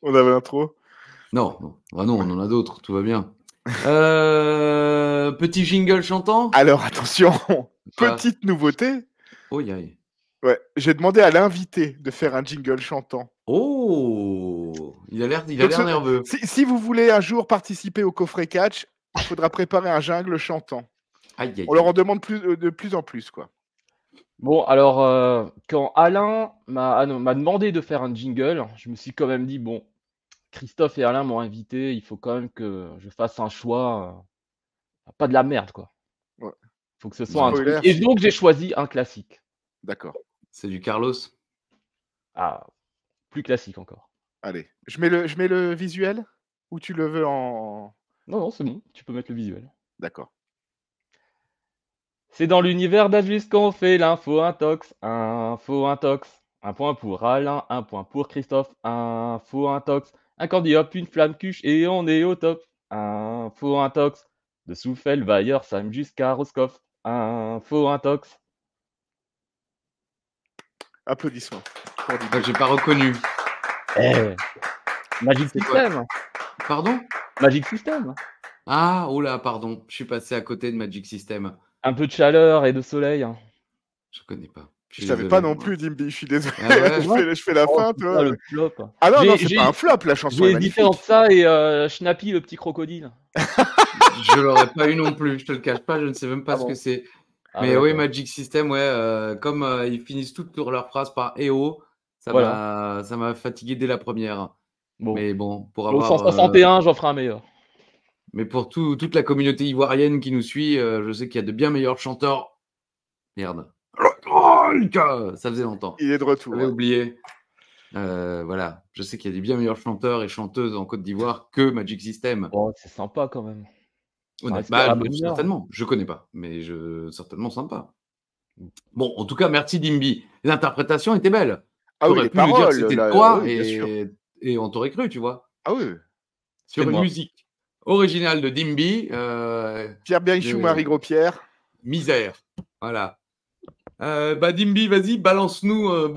On avait l'intro. Non, non. Ah non, on en a d'autres. Tout va bien. Petit jingle chantant. Alors, attention, Quoi petite nouveauté. Oh, aïe. Ouais, j'ai demandé à l'invité de faire un jingle chantant. Oh, il a l'air Donc, nerveux. Si vous voulez un jour participer au coffret catch, il faudra préparer un jungle chantant. Aïe, aïe, On leur en aïe. demande de plus en plus, quoi. bon, alors, quand Alain m'a demandé de faire un jingle, je me suis quand même dit, bon, Christophe et Alain m'ont invité, il faut quand même que je fasse un choix, pas de la merde, quoi. Ouais. Faut que ce soit un Spoiler, truc. Et donc, j'ai choisi un classique. D'accord. C'est du Carlos. Ah, plus classique encore. Allez, je mets le visuel ou tu le veux en... Non, non, c'est bon, tu peux mettre le visuel. D'accord. C'est dans l'univers d'Ajus qu'on fait l'info intox. Info intox. Un point pour Alain, un point pour Christophe. Info intox. Un candy hop, une flamme cuche et on est au top. Info intox. De Souffel, Bayer, Sam jusqu'à Roscoff. Info intox. Applaudissements. pour Didier. Ah, j'ai pas reconnu. Magic C'est quoi? System. Pardon? Magic System. Ah, oh là, pardon. Je suis passé à côté de Magic System. Un peu de chaleur et de soleil. Je connais pas. Je savais pas non plus, Dimby, je suis désolé. Ah ouais? je fais la fin, putain, toi. le flop. Ah non, non, J'ai- c'est pas un flop, la chanson est J'ai magnifique. hésité entre ça et Schnappy, le petit crocodile. Je l'aurais pas eu non plus. Je te le cache pas. Je ne sais même pas Ah ce bon. que c'est. Ah Mais ouais, oui, d'accord. Magic System, ouais. Comme ils finissent toutes leurs phrases par EO, ça Voilà. ça m'a fatigué dès la première. Bon. Mais bon, pour Au avoir. 161, j'en ferai un meilleur. Mais pour toute la communauté ivoirienne qui nous suit, je sais qu'il y a de bien meilleurs chanteurs. Merde. Ça faisait longtemps. Il est de retour. J'avais Ouais. oublié. Voilà. Je sais qu'il y a des bien meilleurs chanteurs et chanteuses en Côte d'Ivoire que Magic System. Oh, c'est sympa quand même. Ça respire Bah, la bonne humeur. certainement. Je connais pas, mais certainement sympa. Bon, en tout cas, merci Dimby. L'interprétation était belle. Ah oui, T'aurais les pu nous dire que paroles, c'était là, toi oui, bien sûr. et on t'aurait cru, tu vois. Ah oui. Sur C'est une moi. musique originale de Dimby. Pierre Bienchou, de- Marie Gros-Pierre. Misère. Voilà. Bah Dimby, vas-y, balance-nous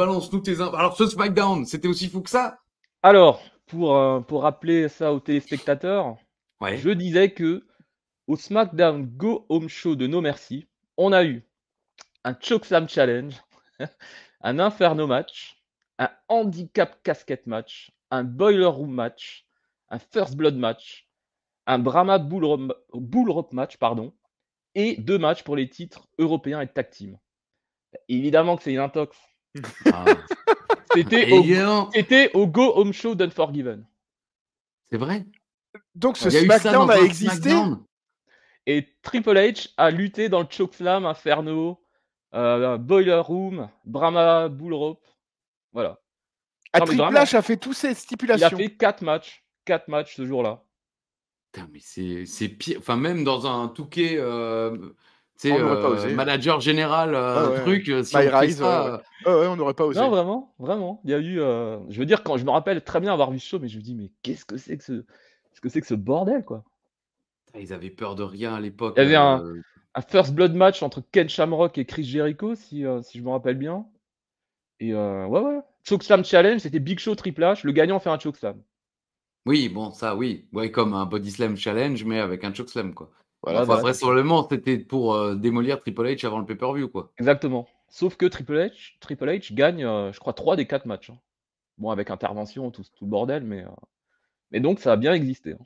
tes infos. Alors ce SmackDown, c'était aussi fou que ça? Alors, pour rappeler ça aux téléspectateurs, Ouais. je disais que au SmackDown Go Home Show de No Mercy, on a eu un Chokeslam Challenge, un Inferno match, un Handicap Casket match, un Boiler Room match, un First Blood match, un Brahma Bull Rope match, pardon, et 2 matchs pour les titres européens et de tag team. Évidemment que c'est une intox. Ah. C'était au Go Home Show d'Unforgiven. C'est vrai. Donc ce Il y a eu ça SmackDown dans a un existé. SmackDown. Et Triple H a lutté dans le Chokeslam, Inferno, Boiler Room, Brahma Bull Rope. Voilà. À Non, mais Triple vraiment, H a fait toutes ces il a stipulations. fait 4 matchs. 4 matchs ce jour-là. Putain, mais c'est pire. Enfin, même dans un Touquet, tu sais, On n'aurait pas osé. manager général, Ah ouais. truc, si My on fait Rise, ça. ouais, on n'aurait pas osé. Non, vraiment, vraiment. Il y a eu. Je veux dire, quand je me rappelle très bien avoir vu ce show, mais je me dis, mais qu'est-ce que c'est que ce bordel, quoi. Ils avaient peur de rien à l'époque. Il y avait un First Blood match entre Ken Shamrock et Chris Jericho, si je me rappelle bien. Et ouais. Chokeslam Challenge, c'était Big Show Triple H. Le gagnant fait un Chokeslam. Oui, bon, ça, oui. Ouais, comme un Body Slam Challenge, mais avec un Chokeslam, quoi. Voilà, Enfin, voilà. vraisemblablement, c'était pour démolir Triple H avant le pay-per-view, quoi. Exactement. Sauf que Triple H gagne, je crois, 3 des 4 matchs. Hein. Bon, avec intervention, tout le bordel, mais donc ça a bien existé. Hein.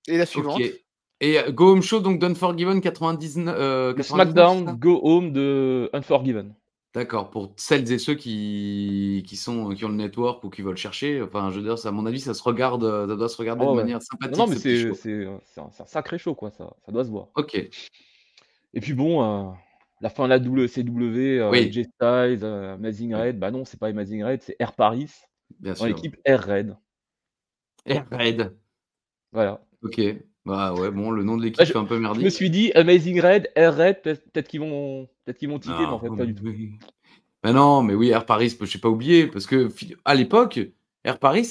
Et la suivante. Ok. Et Go Home Show, donc d'Unforgiven 99. Le 99, SmackDown ça Go Home de Unforgiven. D'accord, pour celles et ceux qui ont le network ou qui veulent chercher, enfin, je veux dire, à mon avis, ça doit se regarder Oh, de ouais. manière sympathique. Non, mais ce petit show. c'est un sacré show, quoi. Ça doit se voir. Ok. Et puis bon, la fin de la WCW, Oui, AJ Styles, Amazing oui, Red. Bah non, c'est pas Amazing Red, c'est Air Paris bien dans sûr. l'équipe Air Red. Air Raid. Voilà. OK. Bah, ouais, bon, le nom de Bah, l'équipe fait un peu je me merdique. suis dit Amazing Red, Air Red, peut-être qu'ils vont tiquer, mais en Ah, fait pas du tout. oui. Bah, non, mais oui, Air Paris, j'ai pas oublié parce que à l'époque, Air Paris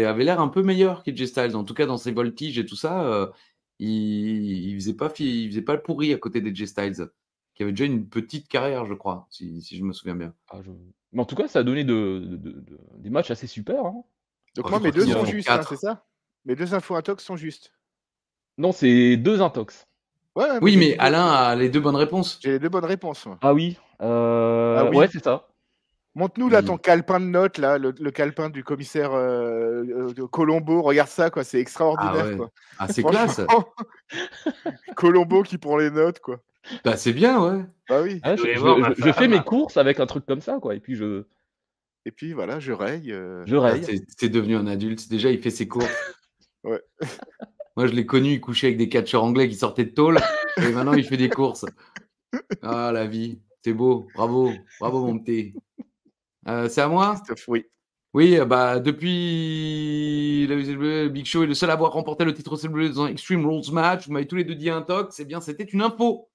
avait l'air un peu meilleur qu'AJ Styles. En tout cas, dans ses voltiges et tout ça, il faisait pas le pourri à côté d'AJ Styles, qui avait déjà une petite carrière, je crois, si je me souviens bien. Ah, mais en tout cas, ça a donné des matchs assez super, hein. Donc Oh, je moi, mes crois deux qu'ils en sont font justes, hein, c'est 4. ça? Mes 2 infos intox sont justes. Non, c'est 2 intox. Ouais, ouais, mais Oui, j'ai mais dit Alain a les 2 bonnes réponses. j'ai les 2 bonnes réponses, moi. Ah oui, Ah ouais, oui. c'est ça. Montre-nous là Mmh. ton calepin de notes là, le calepin du commissaire, de Colombo. Regarde ça quoi, c'est Ah extraordinaire ouais. quoi. Ah, c'est classe. Franchement, Colombo qui prend les notes quoi. Bah, c'est bien, ouais. Bah oui. Ah, J'aurais voir ma je fais femme. mes courses avec un truc comme ça, quoi, et puis Et puis voilà, je raye, je Ah, raye. c'est devenu un adulte. Déjà, il fait ses courses. ouais. Moi, je l'ai connu, il couchait avec des catcheurs anglais qui sortaient de tôle et maintenant, il fait des courses. Ah, la vie, c'est beau. Bravo, bravo, mon petit. C'est à moi? Christophe, oui. Oui, bah, depuis le Big Show est le seul à avoir remporté le titre WCW dans un Extreme Rules match. Vous m'avez tous les deux dit un toc. C'est bien, c'était une info.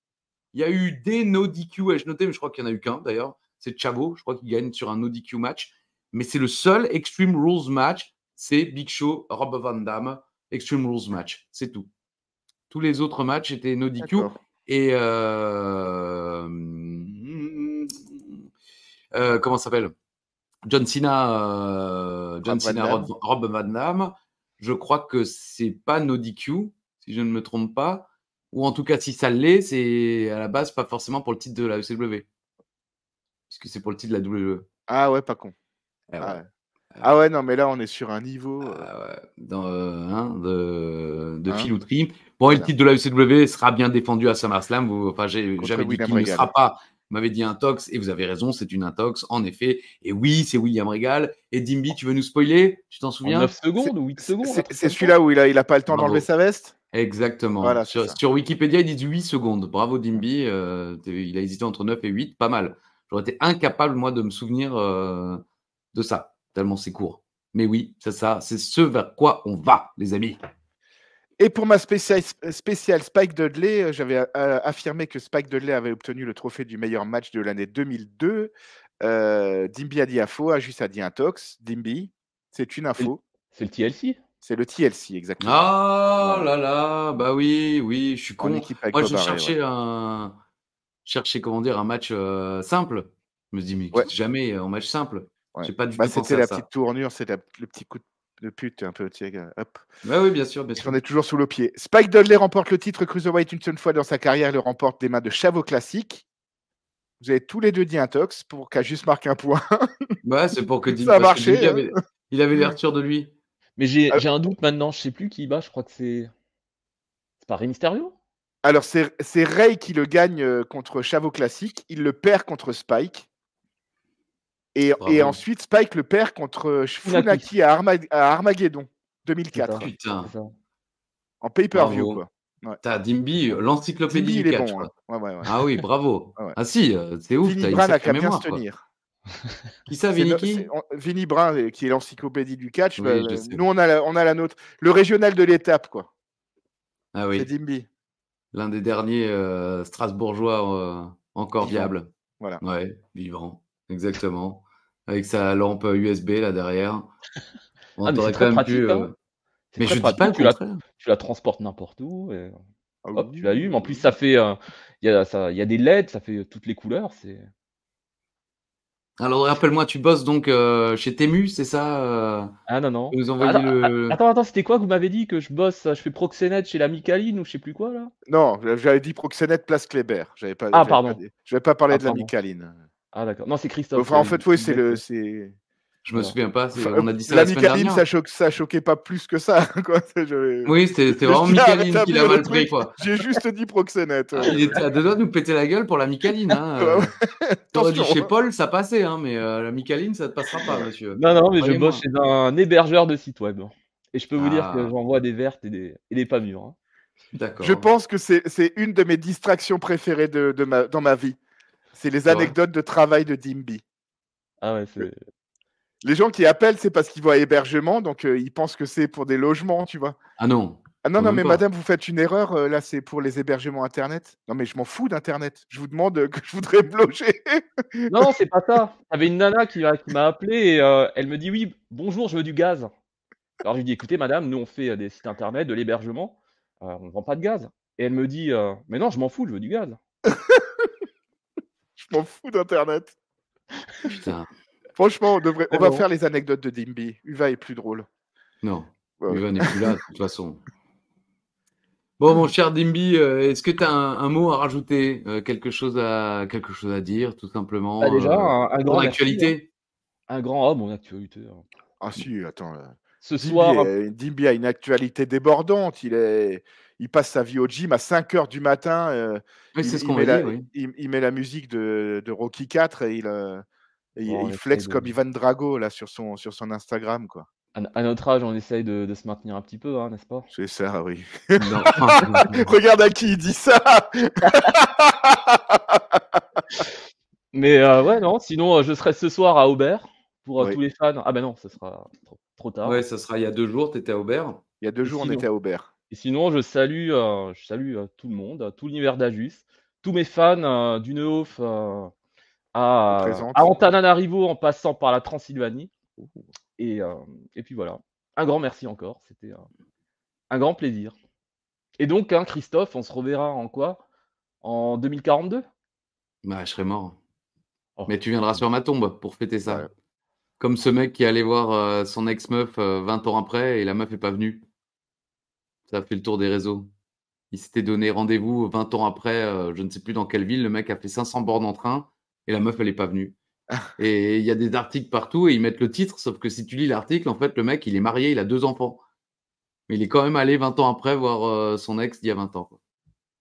Il y a eu des no DQ, je notais, mais je crois qu'il n'y en a eu qu'un d'ailleurs. C'est Chavo, je crois qu'il gagne sur un no DQ match. Mais c'est le seul Extreme Rules match. C'est Big Show, Rob Van Dam, Extreme Rules match. C'est tout. Tous les autres matchs étaient no DQ. D'accord. Et comment ça s'appelle? John Cena, Rob Van Dam. Je crois que c'est pas no DQ, si je ne me trompe pas. Ou en tout cas, si ça l'est, c'est à la base pas forcément pour le titre de la ECW. Puisque c'est pour le titre de la WWE. Ah ouais, pas con. Eh ouais. Ah ouais. Ah ouais, non mais là on est sur un niveau, Ouais. De Hein? filouterie. Bon, et le Voilà. titre de la ECW sera bien défendu à SummerSlam. Enfin, j'avais Contre dit William qu'il ne Regal. sera pas. Vous m'avez dit intox, et vous avez raison, c'est une intox, en effet. Et oui, c'est William Regal. Et Dimby, tu veux nous spoiler? Tu t'en En souviens? 9 secondes ou 8 secondes, un truc C'est comme ça. celui-là où il a pas le temps Bravo. d'enlever sa veste? Exactement. Voilà, c'est ça. Sur Wikipédia, ils disent 8 secondes. Bravo Dimby. Il a hésité entre 9 et 8. Pas mal. J'aurais été incapable, moi, de me souvenir de ça, tellement c'est court. Mais oui, c'est ça. C'est ce vers quoi on va, les amis. Et pour ma spéciale Spike Dudley, j'avais affirmé que Spike Dudley avait obtenu le trophée du meilleur match de l'année 2002. Dimby a dit info, Ajus a dit intox. Dimby, c'est une info. C'est le TLC. C'est le TLC, exactement. Ah Voilà. là là, bah oui, je suis En con. équipe avec Moi, Bob je Harley, cherchais comment dire, un match simple. Je me dis, mais Ouais. jamais en match simple. ouais. J'ai pas du Bah, tout pensé c'était à la ça. petite tournure, c'est le petit coup de pute un peu, tu sais, hop. Ouais, oui, bien sûr. J'en ai toujours sous le pied. Spike Dudley remporte le titre Cruiserweight une seule fois dans sa carrière. Il le remporte des mains de Chavo Classic. Vous avez tous les deux dit intox pour qu'Ajus marque un point. Ouais, c'est pour que Ça a parce que marché, Dimby il avait l'air sûr de lui. Mais j'ai un doute maintenant, je sais plus qui bat, je crois que c'est pas Rey Mysterio? Alors, c'est Ray qui le gagne contre Chavo Classic. Il le perd contre Spike. Et Bravo. ensuite, Spike le perd contre Funaki à Armageddon 2004. Putain. C'est ça. En pay-per-view, Bravo. quoi. Ouais. T'as Dimby, l'encyclopédie Dimby, du il est catch. bon. Quoi. Hein. Ouais. Ah oui, bravo. Ouais. Ah si, c'est ouf, Vinny t'as une Brun n'a sacrée qu'à bien mémoire. se Quoi. tenir. Qui ça, Vinny? Vinny Brun, qui est l'encyclopédie du catch. Oui, je sais. Nous, on a la nôtre. Le régional de l'étape, quoi. Ah C'est oui, Dimby. l'un des derniers Strasbourgeois encore Vivant. viables. Voilà. Ouais, vivant, exactement. Avec sa lampe USB là derrière. On Ah, mais t'aurait c'est très quand même pratique, pu. hein. C'est Mais très je dis pratique, pas le contraire. tu la transportes n'importe où et Ah hop, oui, tu l'allumes. En plus, oui. ça fait, il y a des LED, ça fait toutes les couleurs, c'est Alors rappelle-moi, tu bosses donc chez Temu, c'est ça Ah non. Tu nous envoyer le. Attends, c'était quoi que vous m'avez dit que je fais proxénète chez la Micaline ou je sais plus quoi là? Non, j'avais dit Proxénète Place Kléber. J'avais pas Pardon. parlé Ah de la pardon. Micaline. Ah d'accord. Non, c'est Christophe Enfin, en fait, oui, c'est le Je me voilà. souviens pas. Enfin, On a dit ça la la semaine Micaline, dernière. ça choquait pas plus que ça, quoi. Oui, c'était Mais vraiment je tiens à Micaline qui l'a rétablir mal le pris, truc. quoi. J'ai juste dit Proxénète. Il était à deux doigts de nous péter la gueule pour la Micaline. Hein. T'aurais dit Attention, chez hein. Paul, ça passait, hein, mais la Micaline, ça ne passera pas, monsieur. Non, mais je Croyez-moi. bosse chez un hébergeur de site web. Et je peux vous dire que Ah, j'envoie des vertes et des pas mûres, hein. d'accord. Je pense que c'est une de mes distractions préférées dans ma vie. C'est les C'est vrai? anecdotes de travail de Dimby. Ah ouais, c'est Les gens qui appellent, c'est parce qu'ils voient hébergement, donc ils pensent que c'est pour des logements, tu vois? Ah non, «Ah non, quand non, même mais pas. madame, vous faites une erreur, là, c'est pour les hébergements internet». Non, mais je m'en fous d'internet. Je vous demande, que je voudrais me loger. non, non, c'est pas ça. Il y avait une nana qui m'a appelé et elle me dit: «Oui, bonjour, je veux du gaz». Alors je lui dis: «Écoutez madame, nous on fait, des sites internet, de l'hébergement, on vend pas de gaz». Et elle me dit: «Mais non, je m'en fous, je veux du gaz». Je m'en fous d'internet. Putain, Franchement, on Mais va bon. faire les anecdotes de Dimby. Uva est plus drôle. non. Ouais, ouais. Uva n'est plus là, de toute façon. Bon, mon cher Dimby, est-ce que tu as un mot à rajouter, quelque chose à dire, tout Bah, simplement, déjà un ton grand merci, hein. actualité? Un grand mon actualité, Ah si, attends, ce soir, Dimby a une actualité débordante. Il passe sa vie au gym à 5 heures du matin, Oui, c'est ce qu'on m'a dit, oui. il met la musique de Rocky IV et bon, on il essaye flex de comme Ivan Drago là sur son Instagram, quoi. à notre âge, on essaye de se maintenir un petit peu, hein, n'est-ce pas? C'est ça, oui. Non. Regarde à qui il dit ça! Mais ouais, non, sinon, je serai ce soir à Aubert pour, Oui, tous les fans. Ah bah non, ce sera trop Ouais, tard. ça sera il y a 2 jours, tu étais à Aubert. il y a 2 Et jours, on sinon était à Aubert. et sinon, je salue, tout le monde, tout l'univers d'Ajus, tous mes fans, du Nehof, à Représente. Antananarivo en passant par la Transylvanie et heu et puis voilà. Un grand merci encore, c'était, un grand plaisir. Et donc, hein, Christophe, on se reverra en quoi? En 2042? Bah, je serais mort. Oh, Mais tu viendras sur ma tombe pour fêter Ouais. ça. Comme ce mec qui est allé voir, son ex-meuf, 20 ans après et la meuf est pas venue. Ça a fait le tour des réseaux. Il s'était donné rendez-vous 20 ans après, je ne sais plus dans quelle ville. Le mec a fait 500 bornes en train et la meuf, elle est pas venue. Et il y a des articles partout et ils mettent le titre, sauf que si tu lis l'article, en fait, le mec, il est marié, il a 2 enfants. Mais il est quand même allé 20 ans après voir, son ex d'il y a 20 ans, quoi.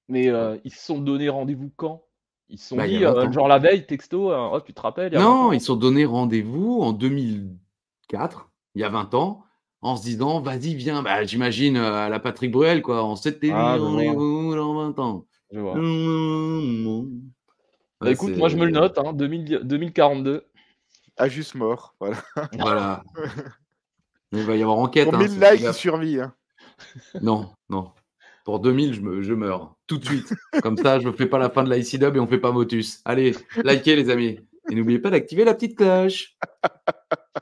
mais Ouais. ils se sont donné rendez-vous quand? Ils se sont Bah, il y a dit, 20 ans. genre la veille, texto, «Oh, tu te rappelles, il y a 20 Non, ans?» ils se sont donné rendez-vous en 2004, il y a 20 ans, en se disant: «Vas-y, viens». Bah, j'imagine, à la Patrick Bruel, quoi. «On s'était dit Ah, je vois, rendez-vous dans 20 ans». je vois. Bah, Ouais, écoute, moi je me le c'est note, hein, 2042. Ajus mort, voilà. voilà. Il va y avoir enquête, Pour hein, 1000 si tu fais likes, il gaffe. survit, hein. Non, non. Pour 2000, je meurs, tout de suite. Comme ça, je fais pas la fin de l'ICW et on fait pas Motus. Allez, likez les amis et n'oubliez pas d'activer la petite cloche.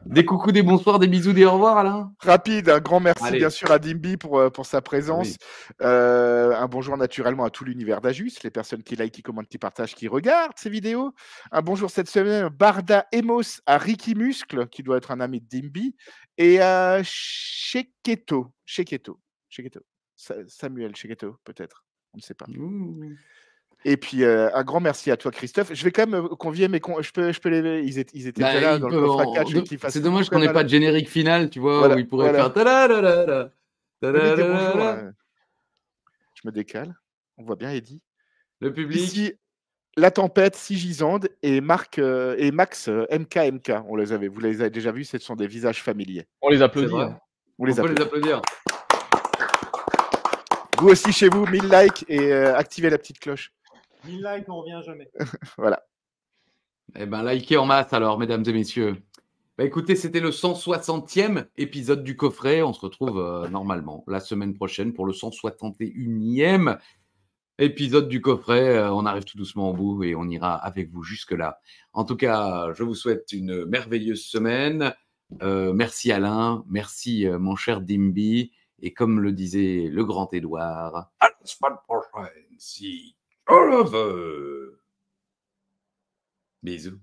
Des coucous, des bonsoirs, des bisous, des au revoir, Alain. Rapide, un grand merci bien Allez. sûr à Dimby pour sa Ah oui. présence. Un bonjour naturellement à tout l'univers d'Ajus, les personnes qui like, qui commentent, qui partagent, qui regardent ces vidéos. Un bonjour cette semaine, Barda Emos à Ricky Muscle, qui doit être un ami de Dimby, et à Sheketo. Samuel Sheketo, peut-être. On ne sait pas. Ouh. Et puis, un grand merci à toi, Christophe. Je vais quand même convier mes je peux ils étaient déjà Bah, là il dans le peut coffre à en catch, je veux de qu'ils fassent c'est coucou dommage quand qu'on même ait à pas de générique final, tu vois? Où voilà, il pourrait voilà. faire ta-da-da-da-da, Venez dire bonjour ta-da-da-da-da. là. Je me décale. On voit bien Eddy. Le public? Ici, La Tempête, Sigisande et et Max, MKMK. Vous les avez déjà vus, ce sont des visages familiers. On les C'est applaudit, vrai? hein. On On les peut les applaudit. applaudir. Vous aussi chez vous, 1000 likes et activez la petite cloche. 1000 likes, on revient jamais. Voilà. Eh ben, likez en masse alors, mesdames et messieurs. Bah, écoutez, c'était le 160e épisode du coffret. On se retrouve, normalement la semaine prochaine pour le 161e épisode du coffret. On arrive tout doucement au bout et on ira avec vous jusque-là. En tout cas, je vous souhaite une merveilleuse semaine. Merci Alain, merci, mon cher Dimby et comme le disait le grand Édouard, à la semaine prochaine si Dieu le veut. Bisous.